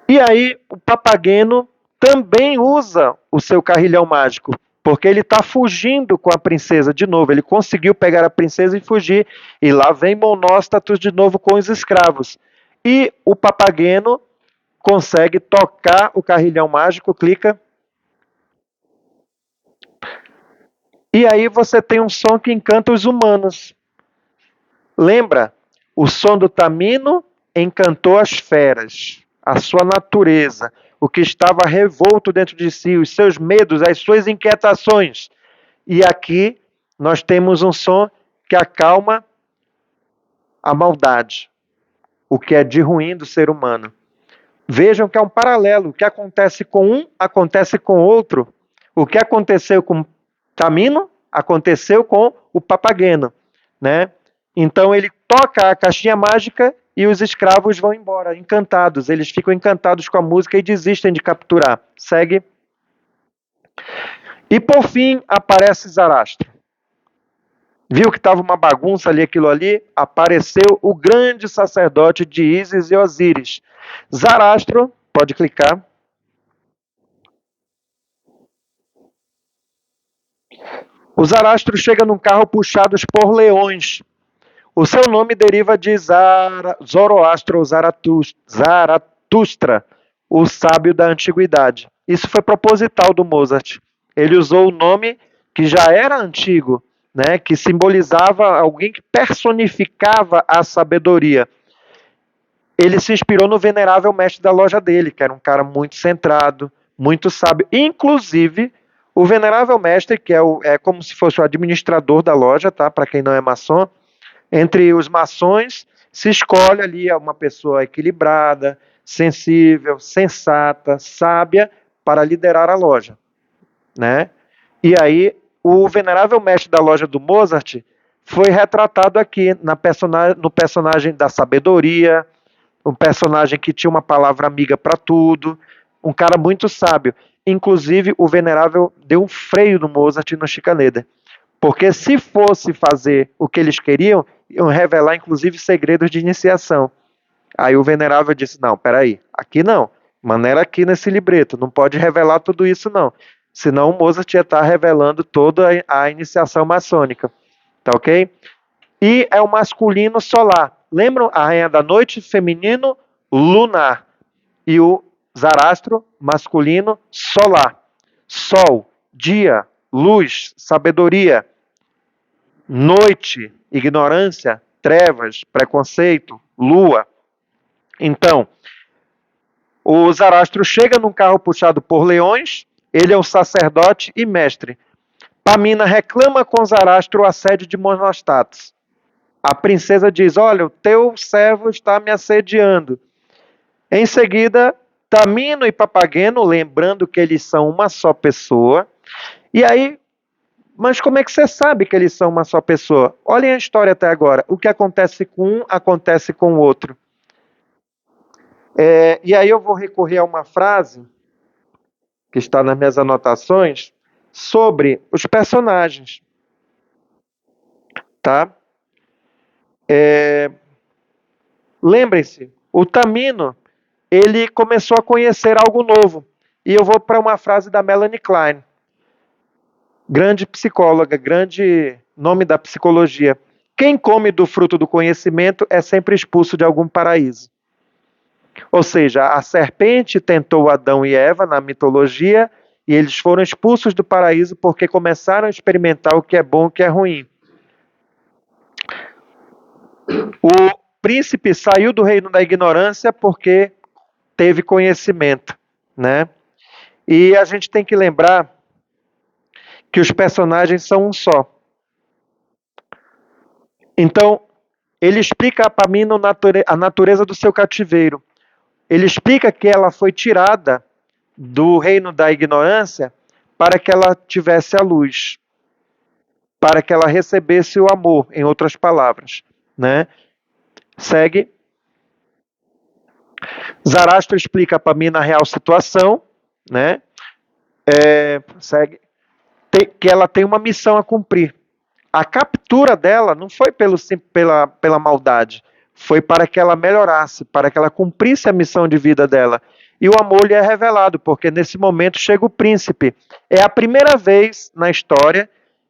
S1: E aí, o Papageno também usa o seu carrilhão mágico, porque ele está fugindo com a princesa de novo. Ele conseguiu pegar a princesa e fugir. E lá vem Monóstatos de novo com os escravos. E o Papageno consegue tocar o carrilhão mágico, clica. E aí você tem um som que encanta os humanos. Lembra? O som do tamino encantou as feras, a sua natureza, o que estava revolto dentro de si, os seus medos, as suas inquietações. E aqui nós temos um som que acalma a maldade, o que é de ruim do ser humano. Vejam que é um paralelo. O que acontece com um, acontece com outro. O que aconteceu com Tamino, aconteceu com o Papageno, né? Então ele toca a caixinha mágica e os escravos vão embora, encantados. Eles ficam encantados com a música e desistem de capturar. Segue. E por fim aparece Zarastro. Viu que estava uma bagunça ali, aquilo ali? Apareceu o grande sacerdote de Ísis e Osíris. Zarastro, pode clicar. O Zarastro chega num carro puxados por leões. O seu nome deriva de Zoroastro ou Zaratustra, o sábio da antiguidade. Isso foi proposital do Mozart. Ele usou o nome que já era antigo, né, que simbolizava alguém que personificava a sabedoria. Ele se inspirou no venerável mestre da loja dele, que era um cara muito centrado, muito sábio. Inclusive, o venerável mestre, que é como se fosse o administrador da loja, tá? Para quem não é maçom, entre os maçons se escolhe ali uma pessoa equilibrada, sensível, sensata, sábia, para liderar a loja, né? E aí, o venerável mestre da loja do Mozart foi retratado aqui no personagem da sabedoria, um personagem que tinha uma palavra amiga para tudo, um cara muito sábio. Inclusive, o venerável deu um freio no Mozart e no Schikaneder. Porque se fosse fazer o que eles queriam, iam revelar, inclusive, segredos de iniciação. Aí o venerável disse, não, peraí, aqui não. Maneira aqui nesse libreto, não pode revelar tudo isso, não. Senão o Mozart ia estar revelando toda a iniciação maçônica. Tá ok? E é o masculino solar. Lembram? A rainha da noite, feminino, lunar. E o Zarastro, masculino, solar. Sol, dia, luz, sabedoria. Noite, ignorância, trevas, preconceito, lua. Então, o Zarastro chega num carro puxado por leões, ele é o sacerdote e mestre. Pamina reclama com Zarastro o assédio de Monostatos. A princesa diz, olha, o teu servo está me assediando. Em seguida, Tamino e Papageno, lembrando que eles são uma só pessoa. E aí, mas como é que você sabe que eles são uma só pessoa? Olhem a história até agora. O que acontece com um, acontece com o outro. E aí eu vou recorrer a uma frase que está nas minhas anotações sobre os personagens, tá? Lembrem-se, o Tamino, ele começou a conhecer algo novo. E eu vou para uma frase da Melanie Klein, grande psicóloga, grande nome da psicologia. Quem come do fruto do conhecimento é sempre expulso de algum paraíso. Ou seja, a serpente tentou Adão e Eva na mitologia e eles foram expulsos do paraíso porque começaram a experimentar o que é bom e o que é ruim. O príncipe saiu do reino da ignorância porque teve conhecimento, né? E a gente tem que lembrar que os personagens são um só. Então, ele explica a Pamina a natureza do seu cativeiro. Ele explica que ela foi tirada do reino da ignorância para que ela tivesse a luz, para que ela recebesse o amor, em outras palavras, né? Segue. Zarastro explica a Pamina a real situação, né? Segue. Que ela tem uma missão a cumprir. A captura dela não foi pela maldade, foi para que ela melhorasse, para que ela cumprisse a missão de vida dela. E o amor lhe é revelado, porque nesse momento chega o príncipe. É a primeira vez na história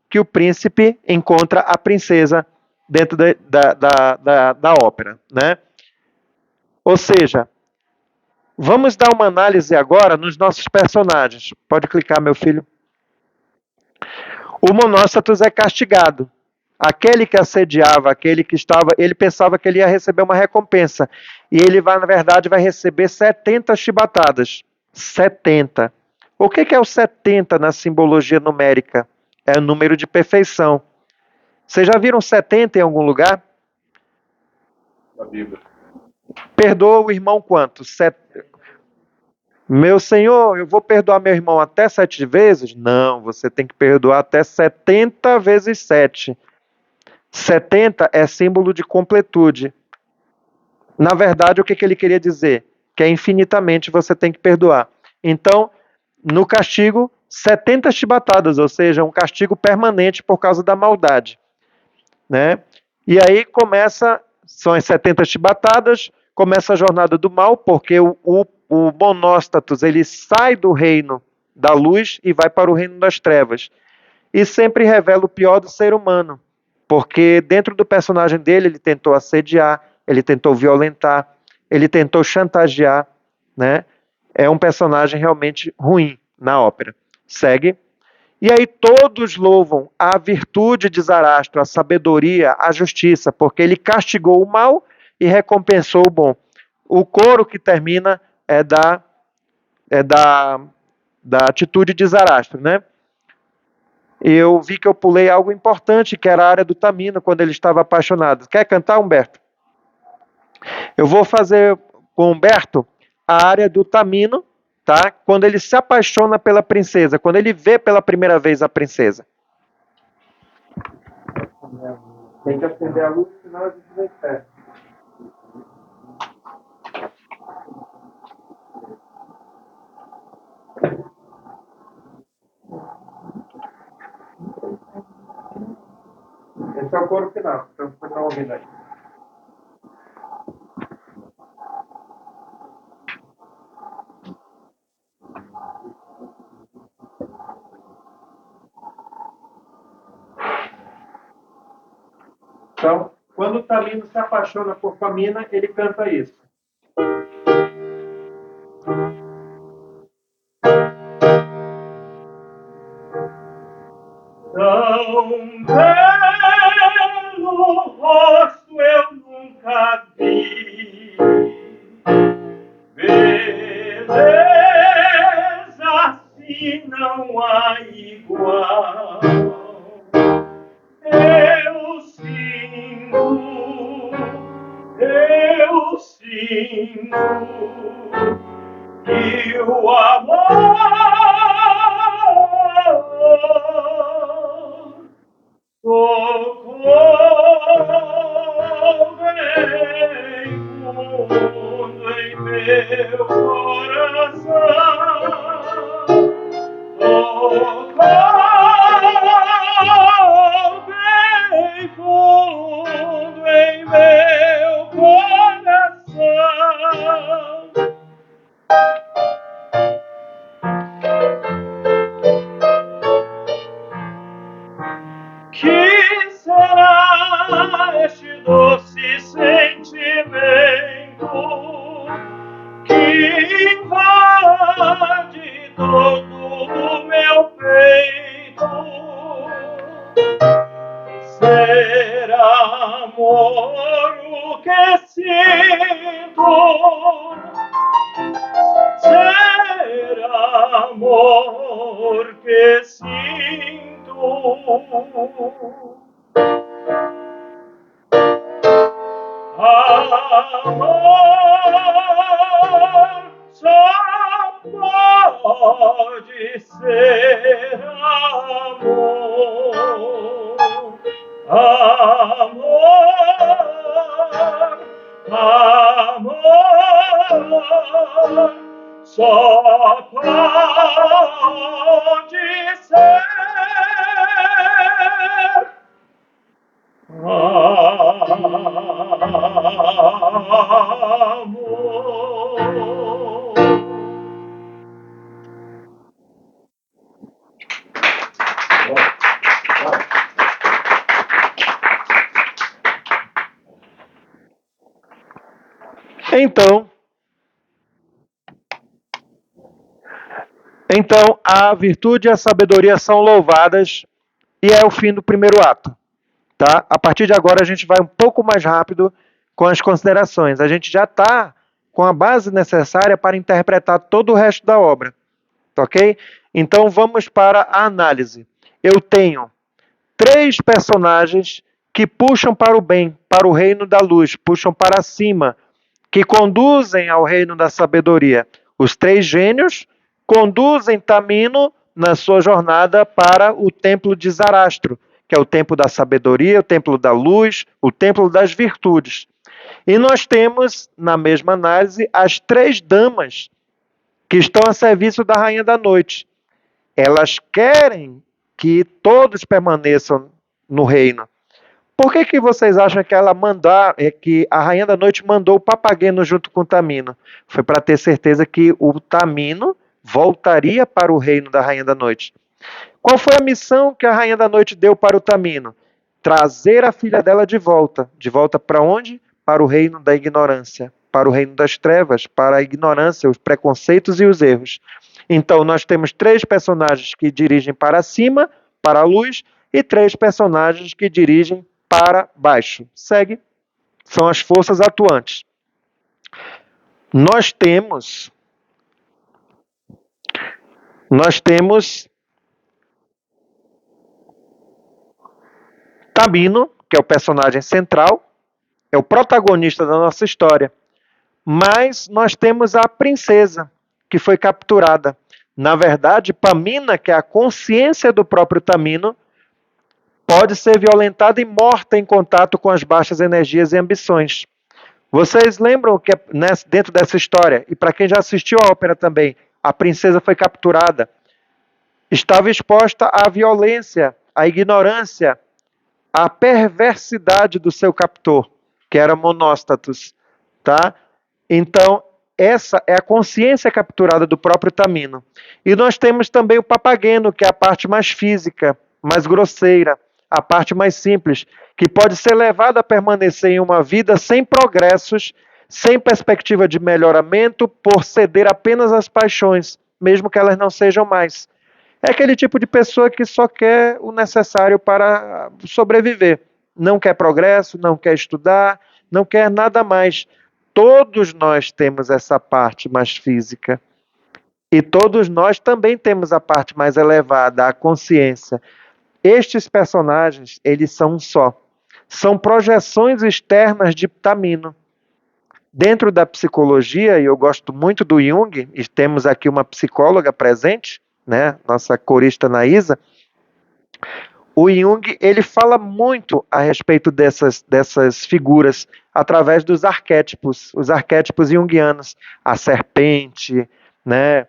S1: que o príncipe encontra a princesa dentro da ópera, né? Ou seja, vamos dar uma análise agora nos nossos personagens. Pode clicar, meu filho. O Monóstatos é castigado. Aquele que assediava, aquele que estava, ele pensava que ele ia receber uma recompensa. E ele vai, na verdade, vai receber 70 chibatadas. 70. O que é o 70 na simbologia numérica? É o número de perfeição. Vocês já viram 70 em algum lugar?
S3: Na Bíblia.
S1: Perdoa o irmão quanto? Meu senhor, eu vou perdoar meu irmão até 7 vezes? Não, você tem que perdoar até 70 vezes 7. 70 é símbolo de completude. Na verdade, o que ele queria dizer? Que é infinitamente você tem que perdoar. Então, no castigo, 70 chibatadas, ou seja, um castigo permanente por causa da maldade, né? E aí são as 70 chibatadas, começa a jornada do mal, porque o Monóstatos, ele sai do reino da luz e vai para o reino das trevas. E sempre revela o pior do ser humano, porque dentro do personagem dele, ele tentou assediar, ele tentou violentar, ele tentou chantagear, né? É um personagem realmente ruim na ópera. Segue. E aí todos louvam a virtude de Zarastro, a sabedoria, a justiça, porque ele castigou o mal e recompensou o bom. O coro que termina é da atitude de Zarastro, né? Eu vi que eu pulei algo importante, que era a área do Tamino, quando ele estava apaixonado. Quer cantar, Humberto? Eu vou fazer com Humberto a área do Tamino, tá? Quando ele se apaixona pela princesa, quando ele vê pela primeira vez a princesa. Tem que acender a luz, senão a gente vai perto. Esse é o coro final, então você está ouvindo aí. Então, quando o Tamino se apaixona por Pamina, ele canta isso.
S3: Tão belo rosto eu nunca vi. Beleza assim não há igual. Eu sinto e o amor tocou bem fundo em meu coração. Tocou bem fundo em meu coração. Que será este doce sentimento que invade todo o meu peito? Será amor o que sinto? Será amor que sinto? Amor só pode ser amor. Amor, amor, só pode ser
S1: Então, a virtude e a sabedoria são louvadas e é o fim do primeiro ato. Tá? A partir de agora a gente vai um pouco mais rápido com as considerações. A gente já está com a base necessária para interpretar todo o resto da obra. Ok? Então vamos para a análise. Eu tenho 3 personagens que puxam para o bem, para o reino da luz, puxam para cima, que conduzem ao reino da sabedoria. Os 3 gênios conduzem Tamino na sua jornada para o templo de Zarastro, que é o templo da sabedoria, o templo da luz, o templo das virtudes. E nós temos, na mesma análise, as 3 damas que estão a serviço da Rainha da Noite. Elas querem que todos permaneçam no reino. Por que vocês acham que que a Rainha da Noite mandou o Papageno junto com o Tamino? Foi para ter certeza que o Tamino voltaria para o reino da Rainha da Noite. Qual foi a missão que a Rainha da Noite deu para o Tamino? Trazer a filha dela de volta. De volta para onde? Para o reino da ignorância, para o reino das trevas, para a ignorância, os preconceitos e os erros. Então, nós temos 3 personagens que dirigem para cima, para a luz, e 3 personagens que dirigem para baixo. Segue. São as forças atuantes. Nós temos Tamino, que é o personagem central, é o protagonista da nossa história. Mas nós temos a princesa, que foi capturada. Na verdade, Pamina, que é a consciência do próprio Tamino, pode ser violentada e morta em contato com as baixas energias e ambições. Vocês lembram que dentro dessa história, e para quem já assistiu a ópera também, a princesa foi capturada, estava exposta à violência, à ignorância, à perversidade do seu captor, que era Monóstatos, tá? Então, essa é a consciência capturada do próprio Tamino. E nós temos também o Papageno, que é a parte mais física, mais grosseira, a parte mais simples, que pode ser levada a permanecer em uma vida sem progressos, sem perspectiva de melhoramento, por ceder apenas às paixões, mesmo que elas não sejam mais. É aquele tipo de pessoa que só quer o necessário para sobreviver. Não quer progresso, não quer estudar, não quer nada mais. Todos nós temos essa parte mais física. E todos nós também temos a parte mais elevada, a consciência. Estes personagens, eles são um só. São projeções externas de Tamino. Dentro da psicologia, e eu gosto muito do Jung, e temos aqui uma psicóloga presente, né, nossa corista Naísa, o Jung, ele fala muito a respeito dessas figuras através dos arquétipos, os arquétipos junguianos, a serpente, né,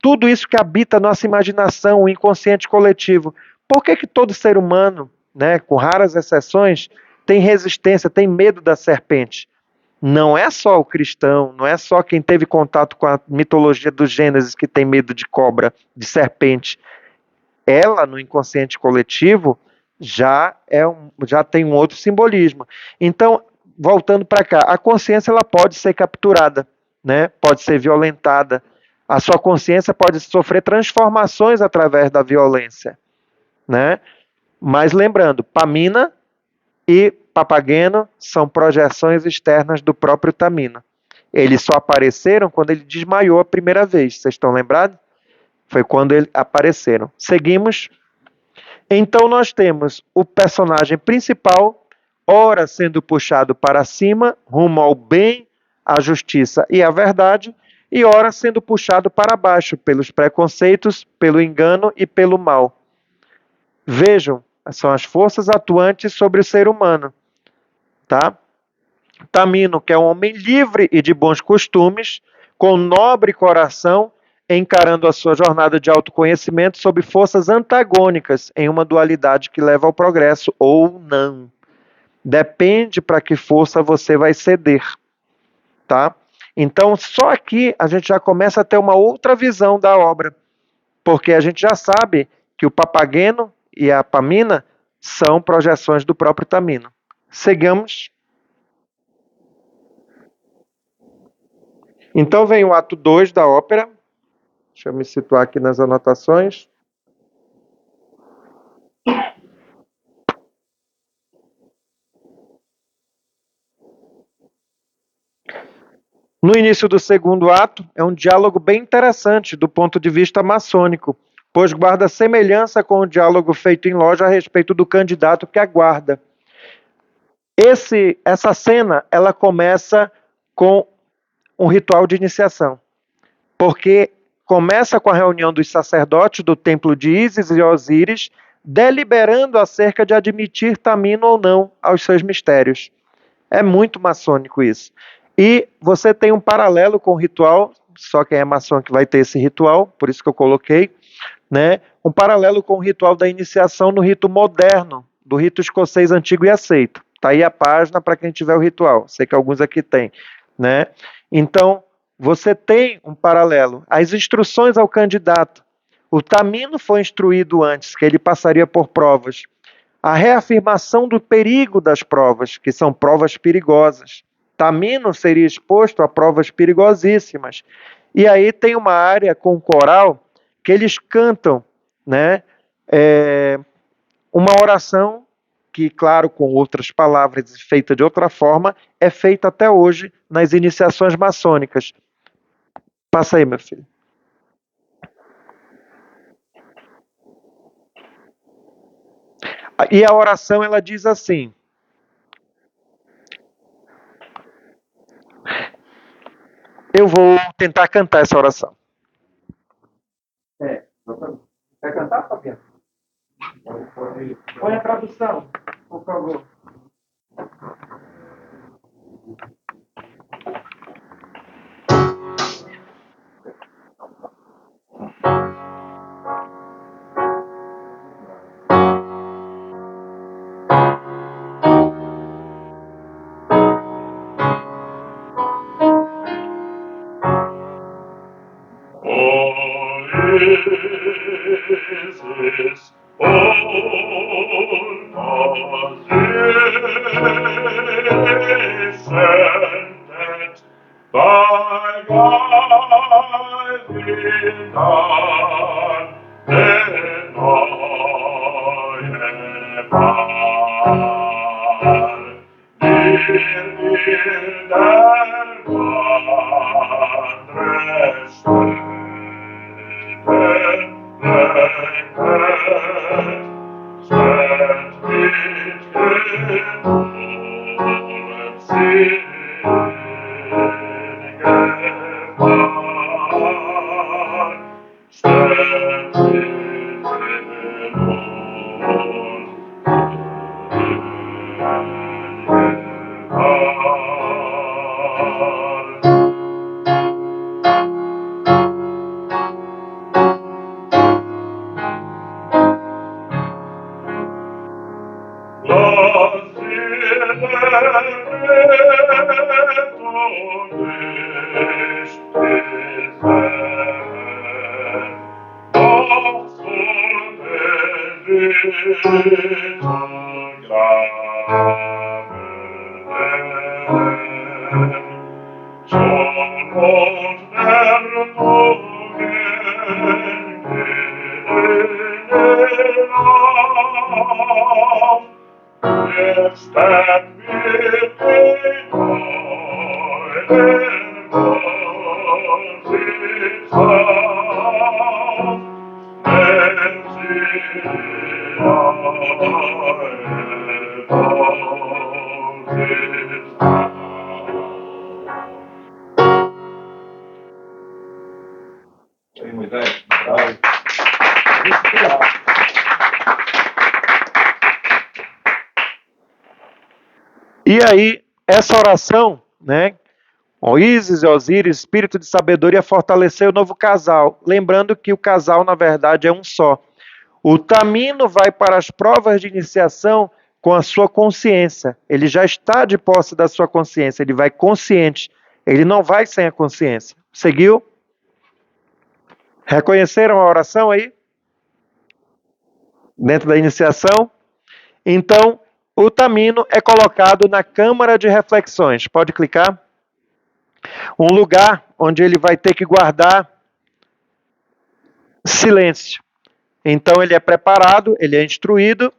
S1: tudo isso que habita a nossa imaginação, o inconsciente coletivo. Por que que todo ser humano, né, com raras exceções, tem resistência, tem medo da serpente? Não é só o cristão, não é só quem teve contato com a mitologia do Gênesis que tem medo de cobra, de serpente. Ela, no inconsciente coletivo, já tem um outro simbolismo. Então, voltando para cá, a consciência ela pode ser capturada, né? Pode ser violentada. A sua consciência pode sofrer transformações através da violência, né? Mas lembrando, Pamina e Papageno são projeções externas do próprio Tamino. Eles só apareceram quando ele desmaiou a primeira vez. Vocês estão lembrados? Foi quando eles apareceram. Seguimos. Então nós temos o personagem principal, ora sendo puxado para cima, rumo ao bem, à justiça e à verdade, e ora sendo puxado para baixo pelos preconceitos, pelo engano e pelo mal. Vejam, são as forças atuantes sobre o ser humano, tá? Tamino, que é um homem livre e de bons costumes, com nobre coração, encarando a sua jornada de autoconhecimento sob forças antagônicas em uma dualidade que leva ao progresso ou não. Depende para que força você vai ceder, tá? Então, só aqui a gente já começa a ter uma outra visão da obra, porque a gente já sabe que o Papageno e a Pamina são projeções do próprio Tamino. Seguimos. Então vem o ato 2 da ópera. Deixa eu me situar aqui nas anotações. No início do segundo ato, é um diálogo bem interessante do ponto de vista maçônico, pois guarda semelhança com o diálogo feito em loja a respeito do candidato que aguarda. Essa cena, ela começa com um ritual de iniciação, porque começa com a reunião dos sacerdotes do templo de Ísis e Osíris, deliberando acerca de admitir Tamino ou não aos seus mistérios. É muito maçônico isso. E você tem um paralelo com o ritual, só quem é maçom que vai ter esse ritual, por isso que eu coloquei, né? Um paralelo com o ritual da iniciação no rito moderno, do rito escocês antigo e aceito. Está aí a página para quem tiver o ritual. Sei que alguns aqui têm, né? Então, você tem um paralelo. As instruções ao candidato. O Tamino foi instruído antes, que ele passaria por provas. A reafirmação do perigo das provas, que são provas perigosas. Tamino seria exposto a provas perigosíssimas. E aí tem uma área com coral que eles cantam, né? Uma oração que, claro, com outras palavras e feita de outra forma, é feita até hoje nas iniciações maçônicas. Passa aí, meu filho. E a oração, ela diz assim: eu vou tentar cantar essa oração.
S2: Exatamente. Quer cantar, Fabiano? Põe a tradução, por favor.
S3: Is all sent by God in God, then I am God. In der Stand with
S1: E aí, essa oração, né? Ó Ísis e Osíris, espírito de sabedoria, fortaleceu o novo casal. Lembrando que o casal, na verdade, é um só. O Tamino vai para as provas de iniciação com a sua consciência. Ele já está de posse da sua consciência, ele vai consciente. Ele não vai sem a consciência. Seguiu? Reconheceram a oração aí? Dentro da iniciação? Então, o Tamino é colocado na câmara de reflexões. Pode clicar? Um lugar onde ele vai ter que guardar silêncio. Então ele é preparado, ele é instruído,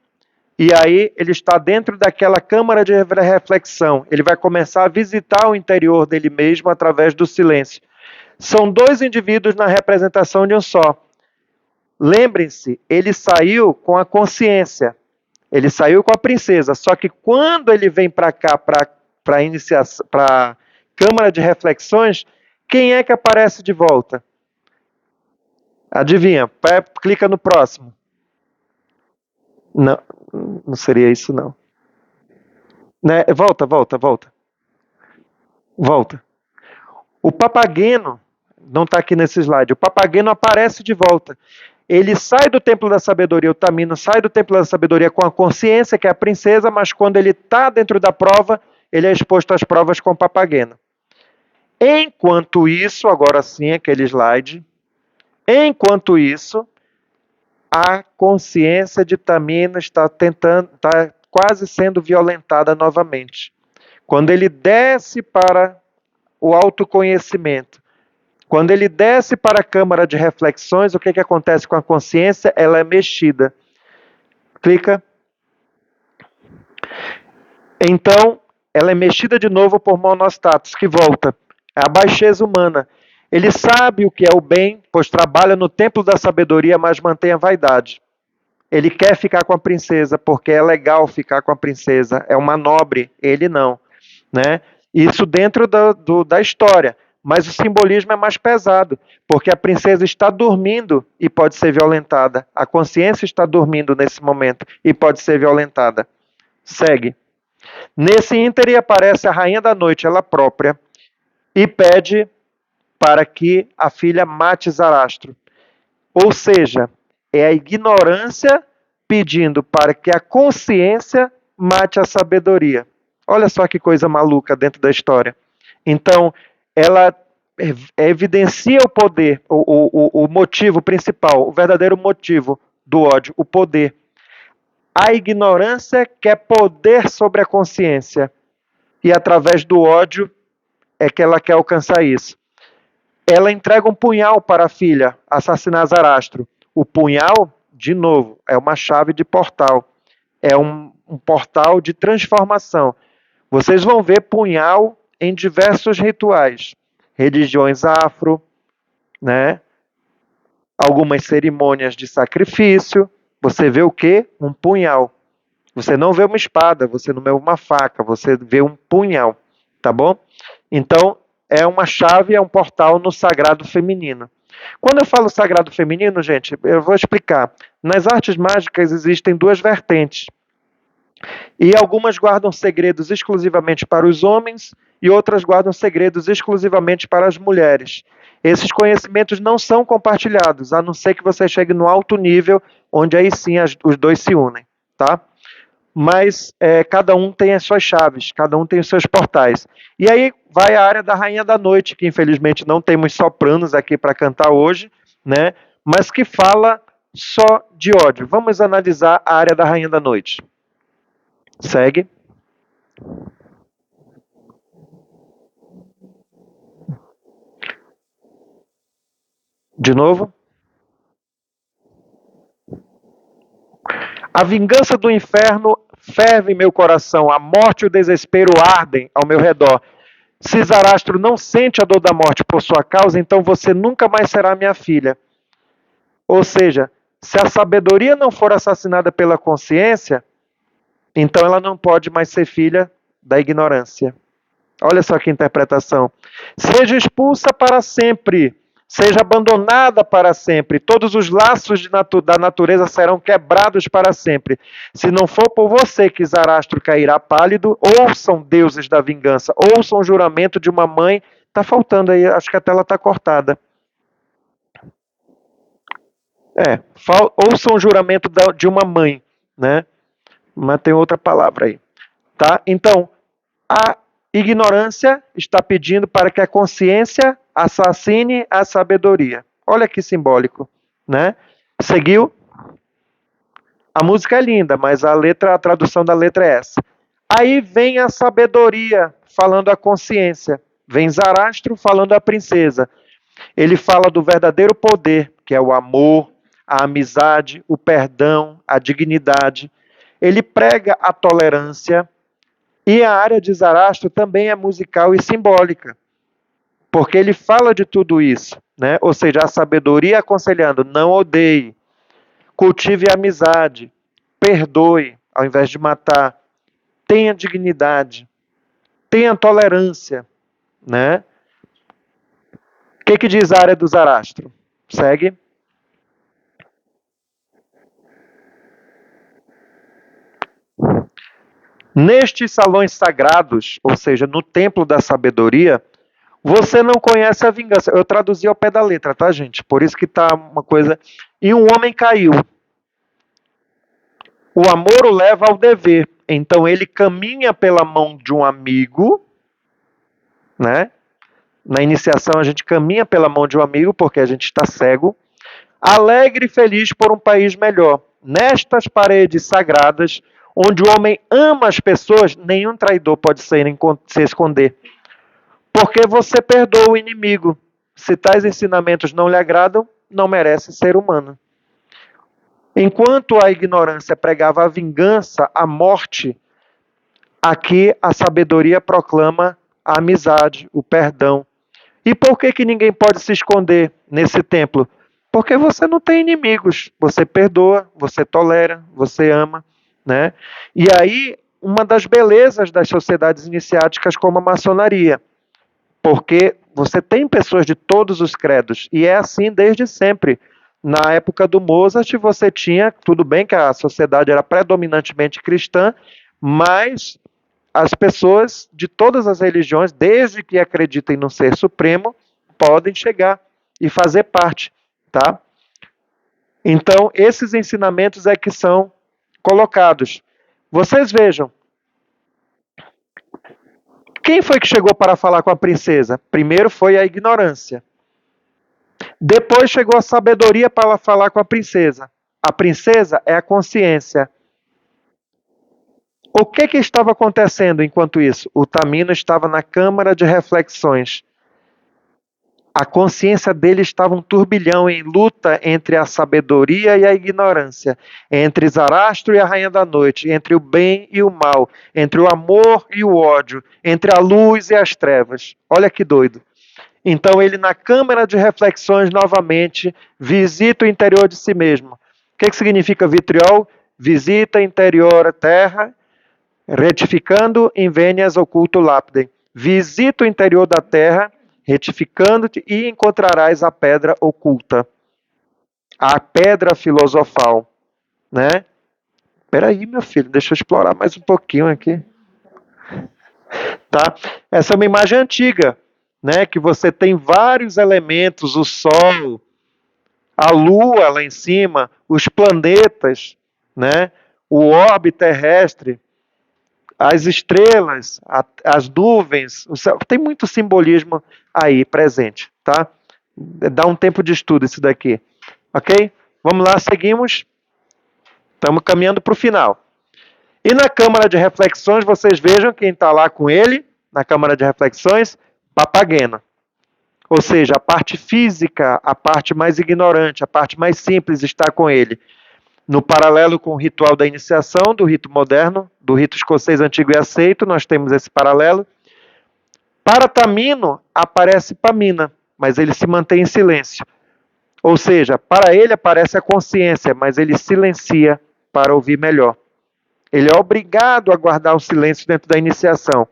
S1: e aí ele está dentro daquela câmara de reflexão. Ele vai começar a visitar o interior dele mesmo através do silêncio. São dois indivíduos na representação de um só. Lembrem-se, ele saiu com a consciência. Ele saiu com a princesa. Só que quando ele vem para cá, para a câmara de reflexões, quem é que aparece de volta? Adivinha? Clica no próximo. Não, não seria isso não. Né? Volta. O Papageno, não está aqui nesse slide, o Papageno aparece de volta. Ele sai do templo da sabedoria, o Tamino sai do templo da sabedoria com a consciência, que é a princesa, mas quando ele está dentro da prova, ele é exposto às provas com o Papageno. Enquanto isso, agora sim, aquele slide, enquanto isso, a consciência de Tamino está quase sendo violentada novamente. Quando ele desce para o autoconhecimento, quando ele desce para a câmara de reflexões, o que acontece com a consciência? Ela é mexida. Clica. Então, ela é mexida de novo por monostatos, que volta. É a baixeza humana. Ele sabe o que é o bem, pois trabalha no templo da sabedoria, mas mantém a vaidade. Ele quer ficar com a princesa, porque é legal ficar com a princesa. É uma nobre, ele não. Né? Isso dentro da história. Mas o simbolismo é mais pesado, porque a princesa está dormindo e pode ser violentada. A consciência está dormindo nesse momento e pode ser violentada. Segue. Nesse ínterim aparece a rainha da noite, ela própria, e pede para que a filha mate Zarastro. Ou seja, é a ignorância pedindo para que a consciência mate a sabedoria. Olha só que coisa maluca dentro da história. Então, ela evidencia o poder, o motivo principal, o verdadeiro motivo do ódio, o poder. A ignorância quer poder sobre a consciência. E através do ódio é que ela quer alcançar isso. Ela entrega um punhal para a filha, assassinar Zarastro. O punhal, de novo, é uma chave de portal. É um portal de transformação. Vocês vão ver punhal em diversos rituais. Religiões afro, né? Algumas cerimônias de sacrifício. Você vê o quê? Um punhal. Você não vê uma espada, você não vê uma faca, você vê um punhal, tá bom? Então, é uma chave, é um portal no sagrado feminino. Quando eu falo sagrado feminino, gente, eu vou explicar. Nas artes mágicas existem duas vertentes. E algumas guardam segredos exclusivamente para os homens e outras guardam segredos exclusivamente para as mulheres. Esses conhecimentos não são compartilhados, a não ser que você chegue no alto nível, onde aí sim os dois se unem, tá? mas cada um tem as suas chaves, cada um tem os seus portais. E aí vai a área da Rainha da Noite, que infelizmente não temos sopranos aqui para cantar hoje, né? Mas que fala só de ódio. Vamos analisar a área da Rainha da Noite. Segue. De novo. A vingança do inferno ferve em meu coração, a morte e o desespero ardem ao meu redor. Se Zarastro não sente a dor da morte por sua causa, então você nunca mais será minha filha. Ou seja, se a sabedoria não for assassinada pela consciência, então ela não pode mais ser filha da ignorância. Olha só que interpretação. Seja expulsa para sempre, seja abandonada para sempre. Todos os laços da natureza serão quebrados para sempre. Se não for por você que Zarastro cairá pálido, ouçam deuses da vingança, ouçam o juramento de uma mãe. Está faltando aí, acho que a tela está cortada. Ouçam o juramento de uma mãe, né? Mas tem outra palavra aí, tá? Então, a ignorância está pedindo para que a consciência assassine a sabedoria. Olha que simbólico, né? Seguiu? A música é linda, mas a tradução da letra é essa. Aí vem a sabedoria falando a consciência. Vem Zarastro falando a princesa. Ele fala do verdadeiro poder, que é o amor, a amizade, o perdão, a dignidade. Ele prega a tolerância. E a área de Zarastro também é musical e simbólica, porque ele fala de tudo isso, né? Ou seja, a sabedoria aconselhando, não odeie, cultive a amizade, perdoe ao invés de matar, tenha dignidade, tenha tolerância, né? O que diz a área do Zarastro? Segue. Nestes salões sagrados, ou seja, no templo da sabedoria, você não conhece a vingança. Eu traduzi ao pé da letra, tá, gente? Por isso que tá uma coisa. E um homem caiu. O amor o leva ao dever. Então ele caminha pela mão de um amigo, né? Na iniciação a gente caminha pela mão de um amigo porque a gente está cego. Alegre e feliz por um país melhor. Nestas paredes sagradas, onde o homem ama as pessoas, nenhum traidor pode se esconder. Porque você perdoa o inimigo. Se tais ensinamentos não lhe agradam, não merece ser humano. Enquanto a ignorância pregava a vingança, a morte, aqui a sabedoria proclama a amizade, o perdão. E por que ninguém pode se esconder nesse templo? Porque você não tem inimigos. Você perdoa, você tolera, você ama, né? E aí, uma das belezas das sociedades iniciáticas como a maçonaria, porque você tem pessoas de todos os credos, e é assim desde sempre. Na época do Mozart, você tinha, tudo bem que a sociedade era predominantemente cristã, mas as pessoas de todas as religiões, desde que acreditem no Ser Supremo, podem chegar e fazer parte, tá? Então, esses ensinamentos é que são colocados. Vocês vejam, quem foi que chegou para falar com a princesa? Primeiro foi a ignorância. Depois chegou a sabedoria para falar com a princesa. A princesa é a consciência. O que estava acontecendo enquanto isso? O Tamino estava na câmara de reflexões. A consciência dele estava um turbilhão em luta entre a sabedoria e a ignorância, entre Zarastro e a Rainha da Noite, entre o bem e o mal, entre o amor e o ódio, entre a luz e as trevas. Olha que doido. Então ele, na câmara de reflexões, novamente, visita o interior de si mesmo. O que significa vitriol? Visita interior a terra, retificando invenias oculto lapidem. Visita o interior da terra, retificando-te, e encontrarás a pedra oculta, a pedra filosofal, né? Peraí, meu filho, deixa eu explorar mais um pouquinho aqui. Tá? Essa é uma imagem antiga, né? Que você tem vários elementos, o Sol, a Lua lá em cima, os planetas, né? o orbe terrestre, as estrelas, as nuvens, o céu, tem muito simbolismo aí presente, tá? Dá um tempo de estudo isso daqui, ok? Vamos lá, seguimos. Estamos caminhando para o final. E na Câmara de Reflexões, vocês vejam quem está lá com ele, na Câmara de Reflexões, Papageno. Ou seja, a parte física, a parte mais ignorante, a parte mais simples está com ele. No paralelo com o ritual da iniciação, do rito moderno, do rito escocês antigo e aceito, nós temos esse paralelo. Para Tamino, aparece Pamina, mas ele se mantém em silêncio. Ou seja, para ele aparece a consciência, mas ele silencia para ouvir melhor. Ele é obrigado a guardar o silêncio dentro da iniciação.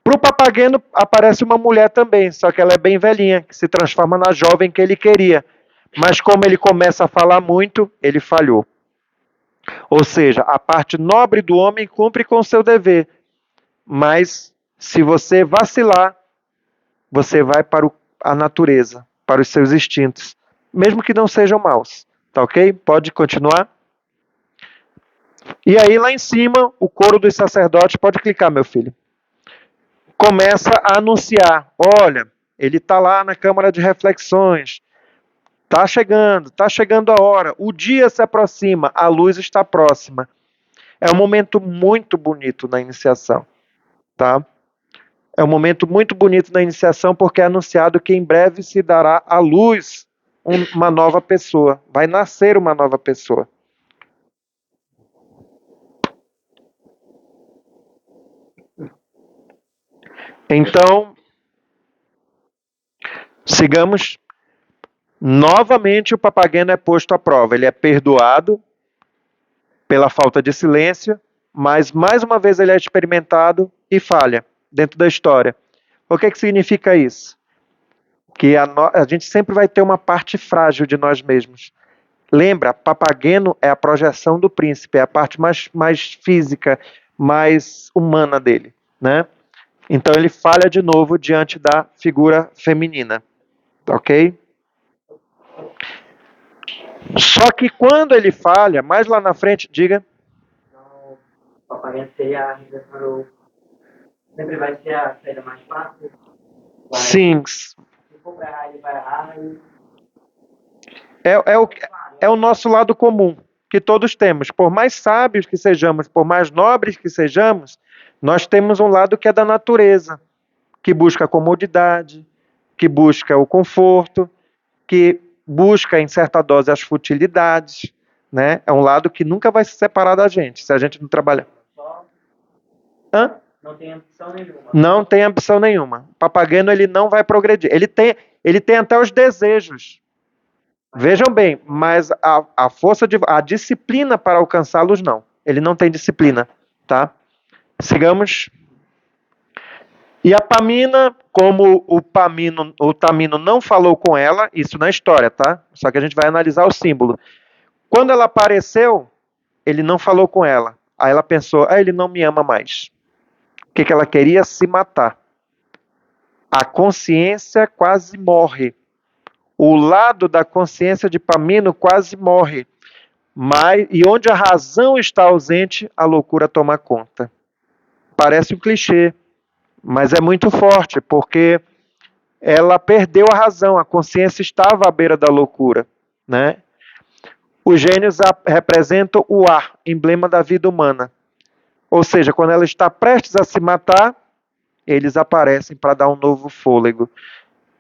S1: Para o Papageno aparece uma mulher também, só que ela é bem velhinha, que se transforma na jovem que ele queria. Mas como ele começa a falar muito, ele falhou. Ou seja, a parte nobre do homem cumpre com o seu dever. Mas se você vacilar, você vai para a natureza, para os seus instintos. Mesmo que não sejam maus. Tá ok? Pode continuar. E aí lá em cima, o coro dos sacerdotes, pode clicar, meu filho. Começa a anunciar, olha, ele está lá na Câmara de Reflexões, está chegando a hora, o dia se aproxima, a luz está próxima. É um momento muito bonito na iniciação, tá? É um momento muito bonito na iniciação porque é anunciado que em breve se dará à luz uma nova pessoa, vai nascer uma nova pessoa. Então, sigamos. Novamente o Papageno é posto à prova. Ele é perdoado pela falta de silêncio, mas mais uma vez ele é experimentado e falha dentro da história. O que significa isso? Que a gente sempre vai ter uma parte frágil de nós mesmos. Lembra, Papageno é a projeção do príncipe, é a parte mais física, mais humana dele, né? Então ele falha de novo diante da figura feminina, ok? Só que quando ele falha, mais lá na frente, diga.
S4: Então, o Papageno seria a redenção, sempre vai ser a saída mais fácil.
S1: Sim.
S4: Se for para errar, ele vai errar.
S1: É o nosso lado comum, que todos temos. Por mais sábios que sejamos, por mais nobres que sejamos, nós temos um lado que é da natureza, que busca a comodidade, que busca o conforto, que busca, em certa dose, as futilidades, né? É um lado que nunca vai se separar da gente, se a gente não trabalhar. Hã?
S4: Não tem ambição nenhuma.
S1: Não tem ambição nenhuma. O Papageno, ele não vai progredir. Ele tem até os desejos. Vejam bem, mas a força a disciplina para alcançá-los, não. Ele não tem disciplina, tá? Sigamos. E a Pamina, como o Tamino não falou com ela, isso na história, tá? Só que a gente vai analisar o símbolo. Quando ela apareceu, ele não falou com ela. Aí ela pensou, ele não me ama mais. O que ela queria? Se matar. A consciência quase morre. O lado da consciência de Pamino quase morre. E onde a razão está ausente, a loucura toma conta. Parece um clichê, mas é muito forte, porque ela perdeu a razão, a consciência estava à beira da loucura, né? Os gênios representam o ar, emblema da vida humana. Ou seja, quando ela está prestes a se matar, eles aparecem para dar um novo fôlego.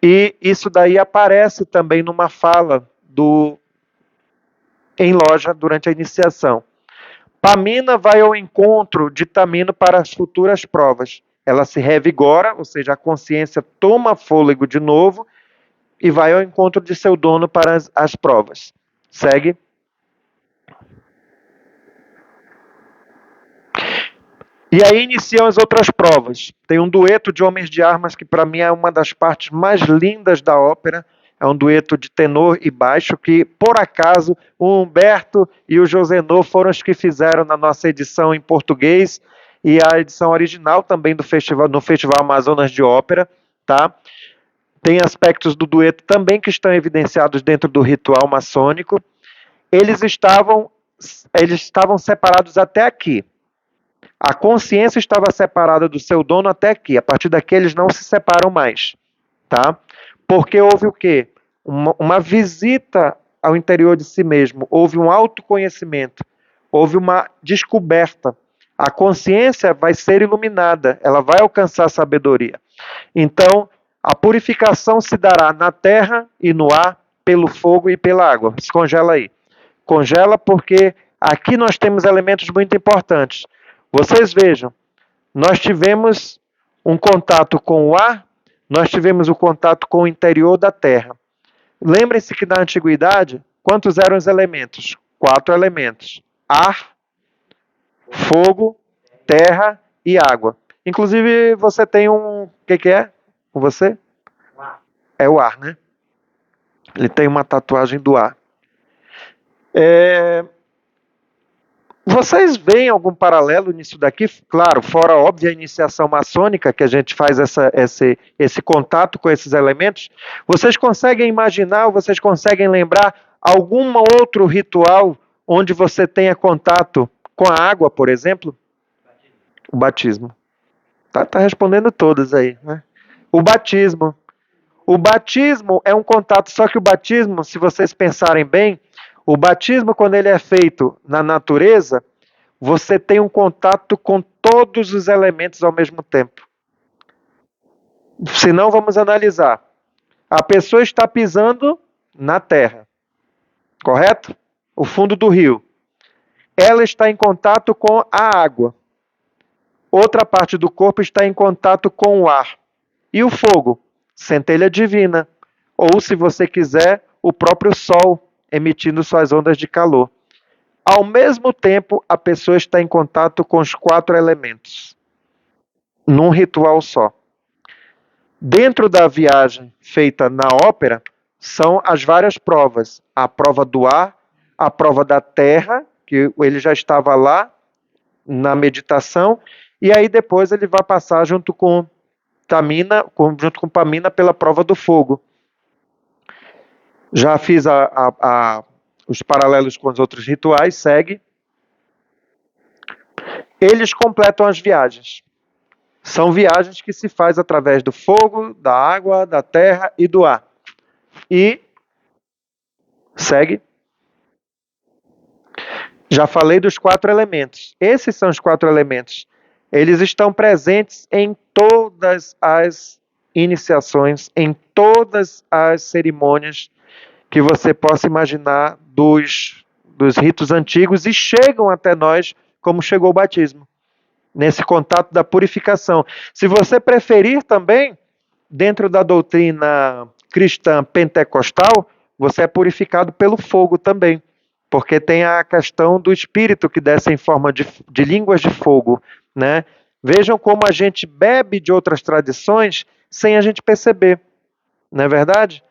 S1: E isso daí aparece também numa fala em loja durante a iniciação. Pamina vai ao encontro de Tamino para as futuras provas. Ela se revigora, ou seja, a consciência toma fôlego de novo e vai ao encontro de seu dono para as provas. Segue. E aí iniciam as outras provas. Tem um dueto de homens de armas que para mim é uma das partes mais lindas da ópera. É um dueto de tenor e baixo que, por acaso, o Humberto e o Josenor foram os que fizeram na nossa edição em português e a edição original também no Festival Amazonas de Ópera, tá? Tem aspectos do dueto também que estão evidenciados dentro do ritual maçônico. Eles estavam eles estavam separados até aqui. A consciência estava separada do seu dono até aqui. A partir daqui eles não se separam mais, tá? Porque houve o quê? Uma visita ao interior de si mesmo, houve um autoconhecimento, houve uma descoberta. A consciência vai ser iluminada, ela vai alcançar sabedoria. Então, a purificação se dará na terra e no ar, pelo fogo e pela água. Se congela aí. Congela porque aqui nós temos elementos muito importantes. Vocês vejam, nós tivemos um contato com o ar, nós tivemos o contato com o interior da terra. Lembrem-se que na antiguidade, quantos eram os elementos? 4 elementos: ar, fogo, terra e água. Inclusive, você tem um... O que é com você? É o ar, né? Ele tem uma tatuagem do ar. Vocês veem algum paralelo nisso daqui? Claro, fora a óbvia iniciação maçônica, que a gente faz esse contato com esses elementos. Vocês conseguem imaginar, vocês conseguem lembrar algum outro ritual onde você tenha contato com a água, por exemplo? O batismo. Tá respondendo todas aí, né? O batismo. O batismo é um contato, só que o batismo, se vocês pensarem bem, o batismo, quando ele é feito na natureza, você tem um contato com todos os elementos ao mesmo tempo. Se não, vamos analisar. A pessoa está pisando na terra, correto? O fundo do rio. Ela está em contato com a água. Outra parte do corpo está em contato com o ar. E o fogo? Centelha divina. Ou, se você quiser, o próprio sol emitindo suas ondas de calor. Ao mesmo tempo, a pessoa está em contato com os 4 elementos, num ritual só. Dentro da viagem feita na ópera, são as várias provas. A prova do ar, a prova da terra, que ele já estava lá na meditação, e aí depois ele vai passar junto com Pamina pela prova do fogo. Já fiz os paralelos com os outros rituais, segue. Eles completam as viagens. São viagens que se faz através do fogo, da água, da terra e do ar. E segue. Já falei dos 4 elementos. Esses são os 4 elementos. Eles estão presentes em todas as iniciações, em todas as cerimônias que você possa imaginar dos ritos antigos e chegam até nós como chegou o batismo, nesse contato da purificação. Se você preferir também, dentro da doutrina cristã pentecostal, você é purificado pelo fogo também, porque tem a questão do Espírito que desce em forma de línguas de fogo, né? Vejam como a gente bebe de outras tradições sem a gente perceber, não é verdade?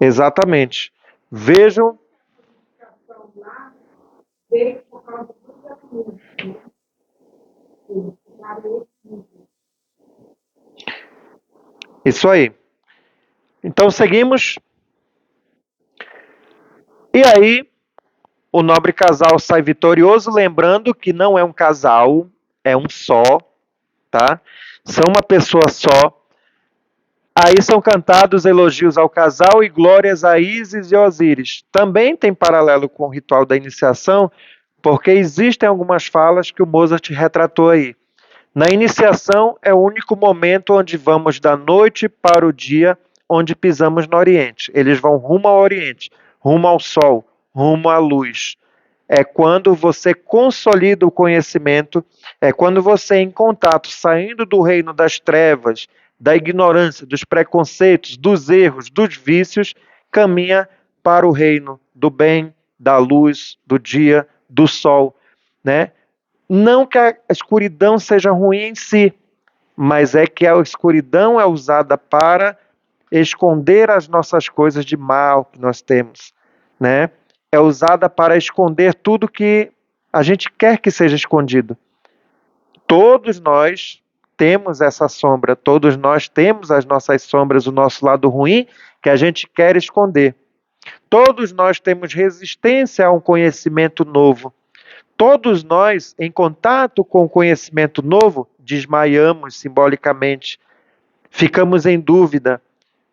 S1: Exatamente. Vejam. Isso aí. Então seguimos. E aí, o nobre casal sai vitorioso, lembrando que não é um casal, é um só, tá? São uma pessoa só. Aí são cantados elogios ao casal e glórias a Ísis e Osíris. Também tem paralelo com o ritual da iniciação, porque existem algumas falas que o Mozart retratou aí. Na iniciação é o único momento onde vamos da noite para o dia, onde pisamos no Oriente. Eles vão rumo ao Oriente, rumo ao Sol, rumo à luz. É quando você consolida o conhecimento, é quando você, em contato, saindo do reino das trevas, da ignorância, dos preconceitos, dos erros, dos vícios, caminha para o reino do bem, da luz, do dia, do sol, né? Não que a escuridão seja ruim em si, mas é que a escuridão é usada para esconder as nossas coisas de mal que nós temos, né? É usada para esconder tudo que a gente quer que seja escondido. Todos nós temos essa sombra, todos nós temos as nossas sombras, o nosso lado ruim, que a gente quer esconder. Todos nós temos resistência a um conhecimento novo. Todos nós, em contato com o conhecimento novo, desmaiamos simbolicamente, ficamos em dúvida,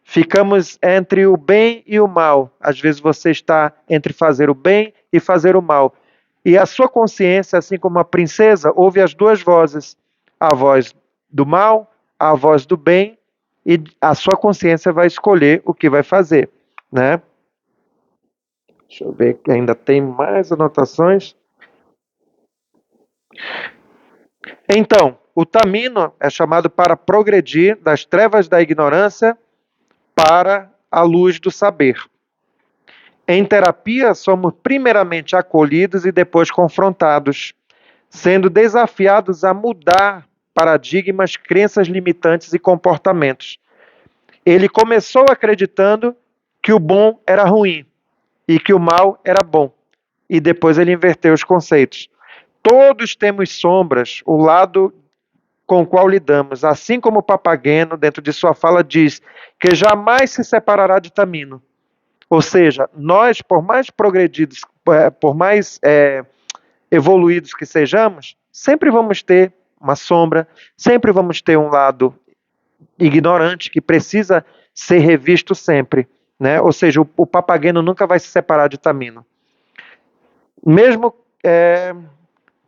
S1: ficamos entre o bem e o mal. Às vezes você está entre fazer o bem e fazer o mal. E a sua consciência, assim como a princesa, ouve as duas vozes, a voz do mal, a voz do bem, e a sua consciência vai escolher o que vai fazer, né? Deixa eu ver que ainda tem mais anotações. Então, o tamino é chamado para progredir das trevas da ignorância para a luz do saber. Em terapia, somos primeiramente acolhidos e depois confrontados, sendo desafiados a mudar paradigmas, crenças limitantes e comportamentos. Ele começou acreditando que o bom era ruim e que o mal era bom, e depois ele inverteu os conceitos. Todos temos sombras, o lado com o qual lidamos, assim como o Papageno, dentro de sua fala, diz que jamais se separará de Tamino. Ou seja, nós, por mais progredidos, por mais evoluídos que sejamos, sempre vamos ter uma sombra, sempre vamos ter um lado ignorante que precisa ser revisto sempre, né? Ou seja, o Papageno nunca vai se separar de Tamino. Mesmo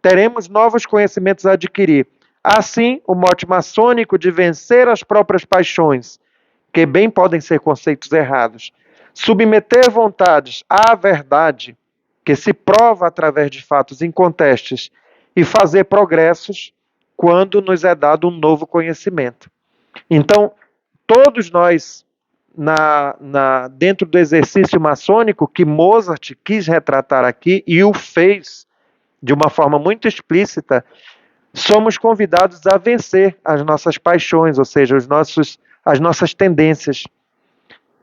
S1: teremos novos conhecimentos a adquirir. Assim, o mote maçônico de vencer as próprias paixões, que bem podem ser conceitos errados, submeter vontades à verdade, que se prova através de fatos incontestes, e fazer progressos quando nos é dado um novo conhecimento. Então, todos nós, dentro do exercício maçônico que Mozart quis retratar aqui e o fez de uma forma muito explícita, somos convidados a vencer as nossas paixões, ou seja, as nossas tendências.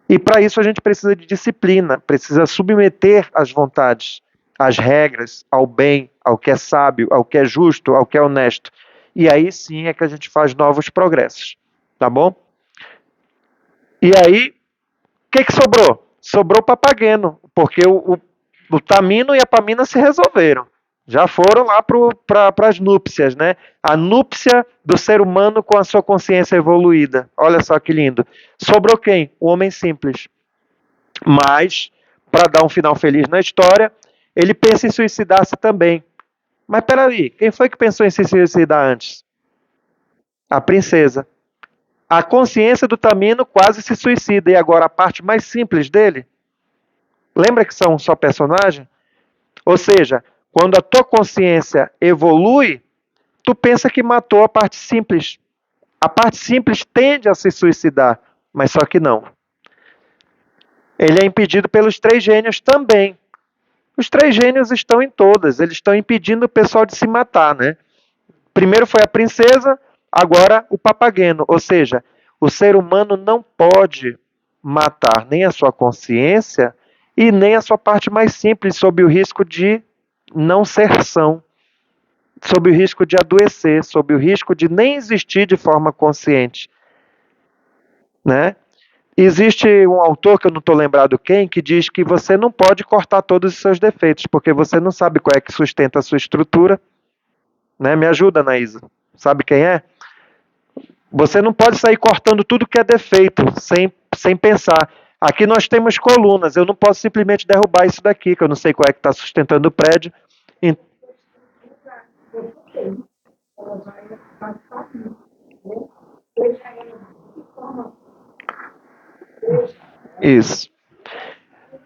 S1: E para isso a gente precisa de disciplina, precisa submeter as vontades, as regras, ao bem, ao que é sábio, ao que é justo, ao que é honesto. E aí sim é que a gente faz novos progressos, tá bom? E aí, o que sobrou? Sobrou o Papageno, porque o Tamino e a Pamina se resolveram. Já foram lá para as núpcias, né? A núpcia do ser humano com a sua consciência evoluída. Olha só que lindo. Sobrou quem? O homem simples. Mas, para dar um final feliz na história, ele pensa em suicidar-se também. Mas peraí, quem foi que pensou em se suicidar antes? A princesa. A consciência do Tamino quase se suicida. E agora a parte mais simples dele? Lembra que são só personagem? Ou seja, quando a tua consciência evolui, tu pensa que matou a parte simples. A parte simples tende a se suicidar, mas só que não. Ele é impedido pelos três gênios também. Os três gênios estão em todas, eles estão impedindo o pessoal de se matar, né? Primeiro foi a princesa, agora o Papageno. Ou seja, o ser humano não pode matar nem a sua consciência e nem a sua parte mais simples, sob o risco de não ser são, sob o risco de adoecer, sob o risco de nem existir de forma consciente, né? Existe um autor, que eu não estou lembrado quem, que diz que você não pode cortar todos os seus defeitos, porque você não sabe qual é que sustenta a sua estrutura, né? Me ajuda, Anaísa. Sabe quem é? Você não pode sair cortando tudo que é defeito, sem pensar. Aqui nós temos colunas, eu não posso simplesmente derrubar isso daqui, que eu não sei qual é que está sustentando o prédio. Isso.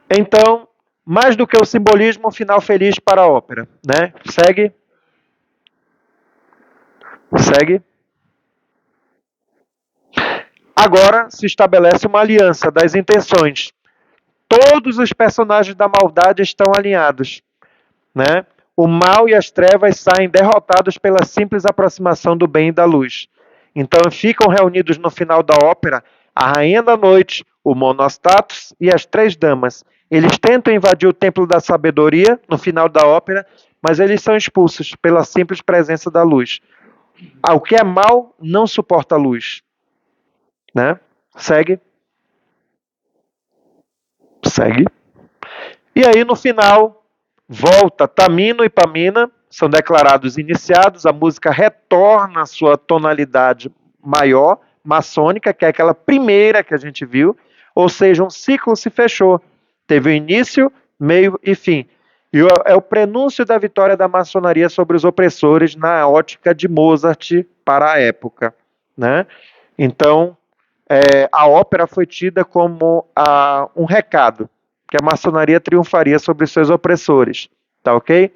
S1: Então, mais do que o simbolismo, um final feliz para a ópera, né? Segue. Segue. Agora se estabelece uma aliança das intenções. Todos os personagens da maldade estão alinhados, né? O mal e as trevas saem derrotados pela simples aproximação do bem e da luz. Então ficam reunidos no final da ópera a Rainha da Noite, o Monostatos e as três damas. Eles tentam invadir o Templo da Sabedoria no final da ópera, mas eles são expulsos pela simples presença da luz. O que é mal não suporta a luz. Né? Segue. Segue. E aí, no final, volta Tamino e Pamina, são declarados iniciados, a música retorna à sua tonalidade maior, maçônica, que é aquela primeira que a gente viu, ou seja, um ciclo se fechou. Teve o início, meio e fim. E é o prenúncio da vitória da maçonaria sobre os opressores na ótica de Mozart para a época. Né? Então, a ópera foi tida como um recado, que a maçonaria triunfaria sobre os seus opressores. Tá ok?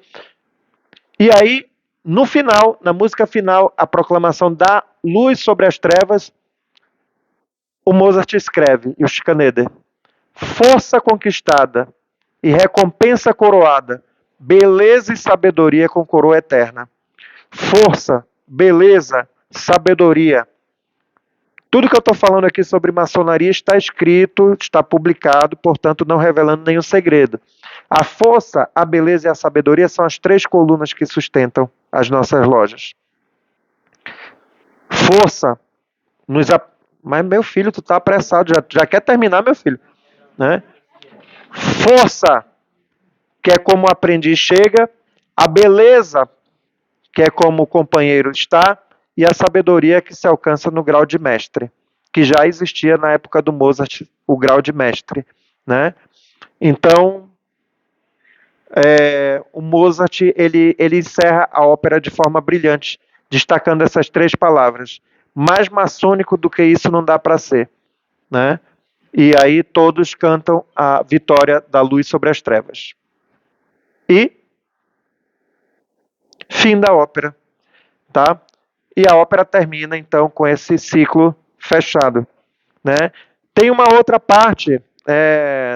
S1: E aí, no final, na música final, a proclamação da luz sobre as trevas, o Mozart escreve, e o Schikaneder: força conquistada e recompensa coroada, beleza e sabedoria com coroa eterna. Força, beleza, sabedoria. Tudo que eu estou falando aqui sobre maçonaria está escrito, está publicado, portanto, não revelando nenhum segredo. A força, a beleza e a sabedoria são as 3 colunas que sustentam as nossas lojas. Força, mas meu filho, tu está apressado, já quer terminar, meu filho. Né? Força, que é como o aprendiz chega, a beleza, que é como o companheiro está, e a sabedoria que se alcança no grau de mestre, que já existia na época do Mozart, o grau de mestre. Né? Então, o Mozart ele encerra a ópera de forma brilhante, destacando essas 3 palavras. Mais maçônico do que isso não dá para ser. Né? E aí todos cantam a vitória da luz sobre as trevas. E fim da ópera. Tá? E a ópera termina, então, com esse ciclo fechado. Né? Tem uma outra parte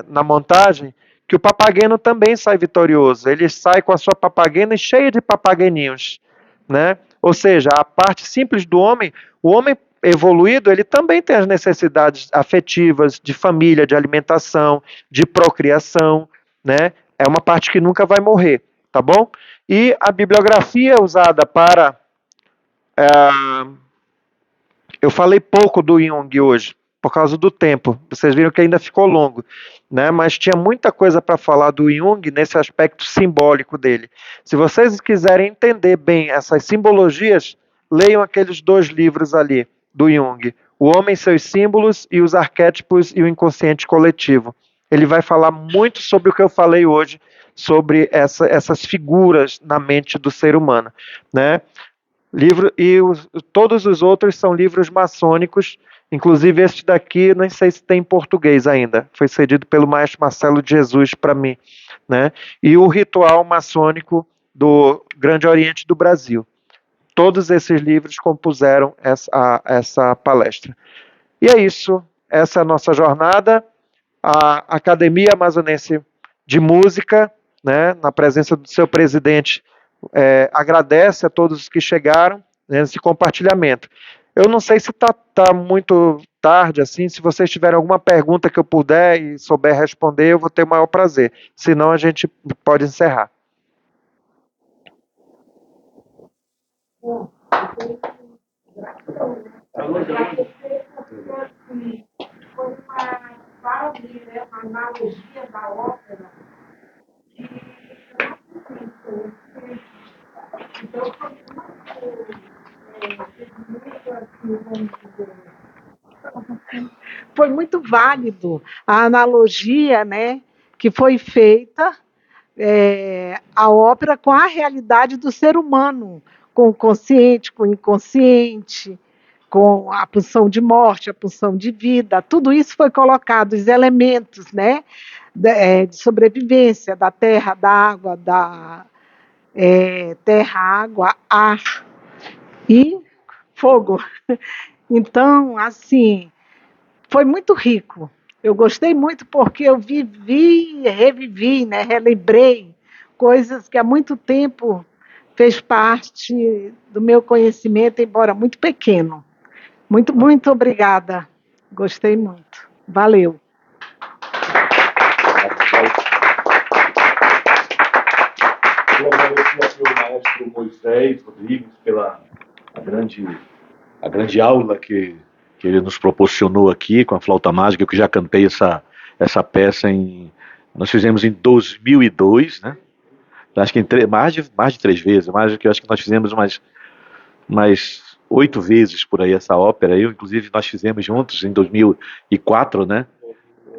S1: na montagem que o Papageno também sai vitorioso. Ele sai com a sua papagena cheia de papageninhos. Né? Ou seja, a parte simples do homem, o homem evoluído, ele também tem as necessidades afetivas, de família, de alimentação, de procriação. Né? É uma parte que nunca vai morrer. Tá bom? E a bibliografia usada para eu falei pouco do Jung hoje, por causa do tempo. Vocês viram que ainda ficou longo, né? Mas tinha muita coisa para falar do Jung nesse aspecto simbólico dele. Se vocês quiserem entender bem essas simbologias, leiam aqueles 2 livros ali do Jung, O Homem, Seus Símbolos e os Arquétipos e o Inconsciente Coletivo. Ele vai falar muito sobre o que eu falei hoje, sobre essas figuras na mente do ser humano, né? Todos os outros são livros maçônicos, inclusive este daqui, nem sei se tem em português ainda, foi cedido pelo maestro Marcelo de Jesus para mim. Né? E o Ritual Maçônico do Grande Oriente do Brasil. Todos esses livros compuseram essa palestra. E é isso, essa é a nossa jornada. A Academia Amazonense de Música, né, na presença do seu presidente, agradece a todos os que chegaram nesse compartilhamento. Eu não sei se tá muito tarde, assim, se vocês tiverem alguma pergunta que eu puder e souber responder, eu vou ter o maior prazer. Senão a gente pode encerrar.
S5: Foi uma maravilha, uma analogia da ópera de então foi muito válido a analogia, né, que foi feita a ópera com a realidade do ser humano, com o consciente, com o inconsciente, com a pulsão de morte, a pulsão de vida, tudo isso foi colocado, os elementos, né, de sobrevivência da terra, da água, terra, água, ar e fogo. Então, assim, foi muito rico. Eu gostei muito porque eu vivi, revivi, né, relembrei coisas que há muito tempo fez parte do meu conhecimento, embora muito pequeno. Muito, muito obrigada. Gostei muito. Valeu.
S3: Eu agradeço aqui o maestro Moisés Rodrigues pela
S6: a grande aula que ele nos proporcionou aqui com a flauta mágica, que eu já cantei essa peça nós fizemos em 2002, né? Acho que mais de 3 vezes, que eu acho que nós fizemos mais 8 vezes por aí essa ópera. Inclusive, nós fizemos juntos em 2004, né?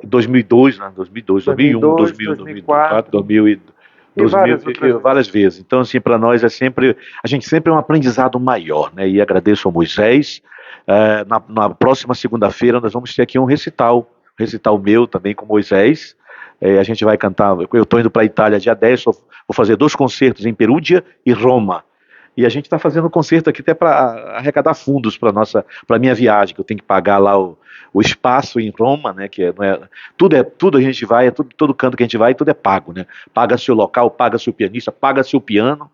S6: 2002, né? 2002, 2001, 2000, 2004, 2000 e várias vezes. Então, assim, para nós a gente sempre é um aprendizado maior, né? E agradeço ao Moisés. Na próxima segunda-feira nós vamos ter aqui um recital meu também com Moisés. A gente vai cantar. Eu estou indo para a Itália dia 10, vou fazer 2 concertos em Perúdia e Roma. E a gente está fazendo um concerto aqui até para arrecadar fundos para minha viagem, que eu tenho que pagar lá o espaço em Roma, né? Que tudo a gente vai, todo canto que a gente vai, tudo é pago, né? Paga-se o local, paga-se o pianista, paga-se o piano.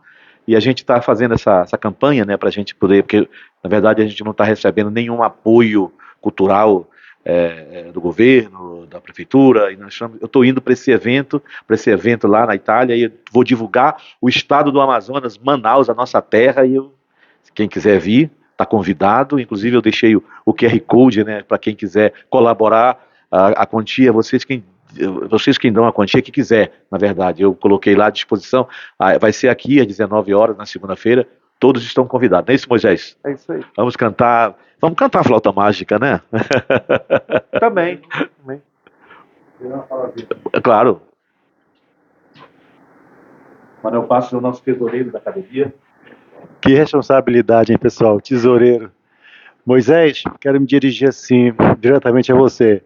S6: E a gente está fazendo essa campanha, né, para a gente poder, porque na verdade a gente não está recebendo nenhum apoio cultural do governo, da prefeitura. E eu estou indo para esse evento lá na Itália, e vou divulgar o estado do Amazonas, Manaus, a nossa terra. E quem quiser vir está convidado. Inclusive eu deixei o QR Code, né, para quem quiser colaborar. A quantia, vocês quem dão a quantia que quiser, na verdade. Eu coloquei lá à disposição. Vai ser aqui às 19 horas, na segunda-feira. Todos estão convidados. Não é isso, Moisés?
S1: É isso aí.
S6: Vamos cantar a flauta mágica, né?
S1: Também.
S6: Claro. Manuel Passos é o nosso tesoureiro da academia.
S7: Que responsabilidade, hein, pessoal? Tesoureiro. Moisés, quero me dirigir assim, diretamente a você.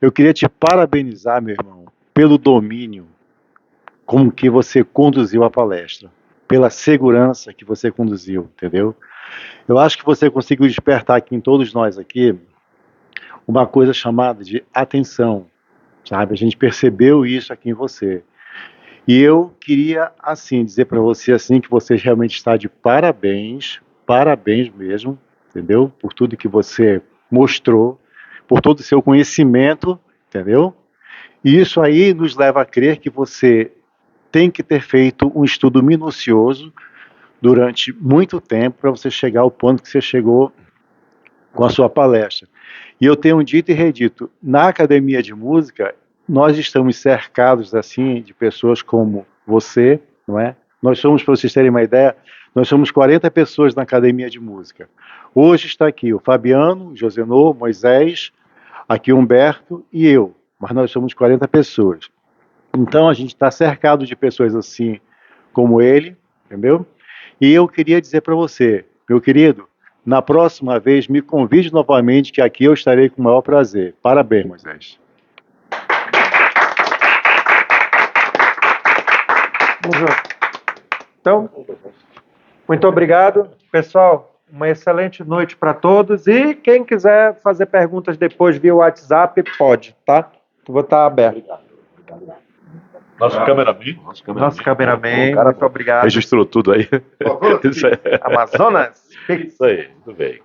S7: Eu queria te parabenizar, meu irmão, pelo domínio com que você conduziu a palestra, pela segurança que você conduziu, entendeu? Eu acho que você conseguiu despertar aqui em todos nós aqui uma coisa chamada de atenção, sabe? A gente percebeu isso aqui em você. E eu queria, assim, dizer para você, assim, que você realmente está de parabéns mesmo, entendeu? Por tudo que você mostrou, por todo o seu conhecimento, entendeu? E isso aí nos leva a crer que você tem que ter feito um estudo minucioso durante muito tempo para você chegar ao ponto que você chegou com a sua palestra. E eu tenho dito e redito, na academia de música, nós estamos cercados assim de pessoas como você, não é? Nós somos, para vocês terem uma ideia, nós somos 40 pessoas na academia de música. Hoje está aqui o Fabiano, o Josenô, Moisés, aqui o Humberto e eu, mas nós somos 40 pessoas. Então a gente está cercado de pessoas assim como ele, entendeu? E eu queria dizer para você, meu querido, na próxima vez me convide novamente, que aqui eu estarei com o maior prazer. Parabéns, Moisés.
S1: Então, muito obrigado, pessoal. Uma excelente noite para todos. E quem quiser fazer perguntas depois via WhatsApp, pode, tá? Eu vou estar aberto.
S6: Nosso cameraman.
S1: Nosso cameraman, muito obrigado.
S6: Registrou tudo aí.
S1: Amazonas.
S6: Isso aí, tudo bem.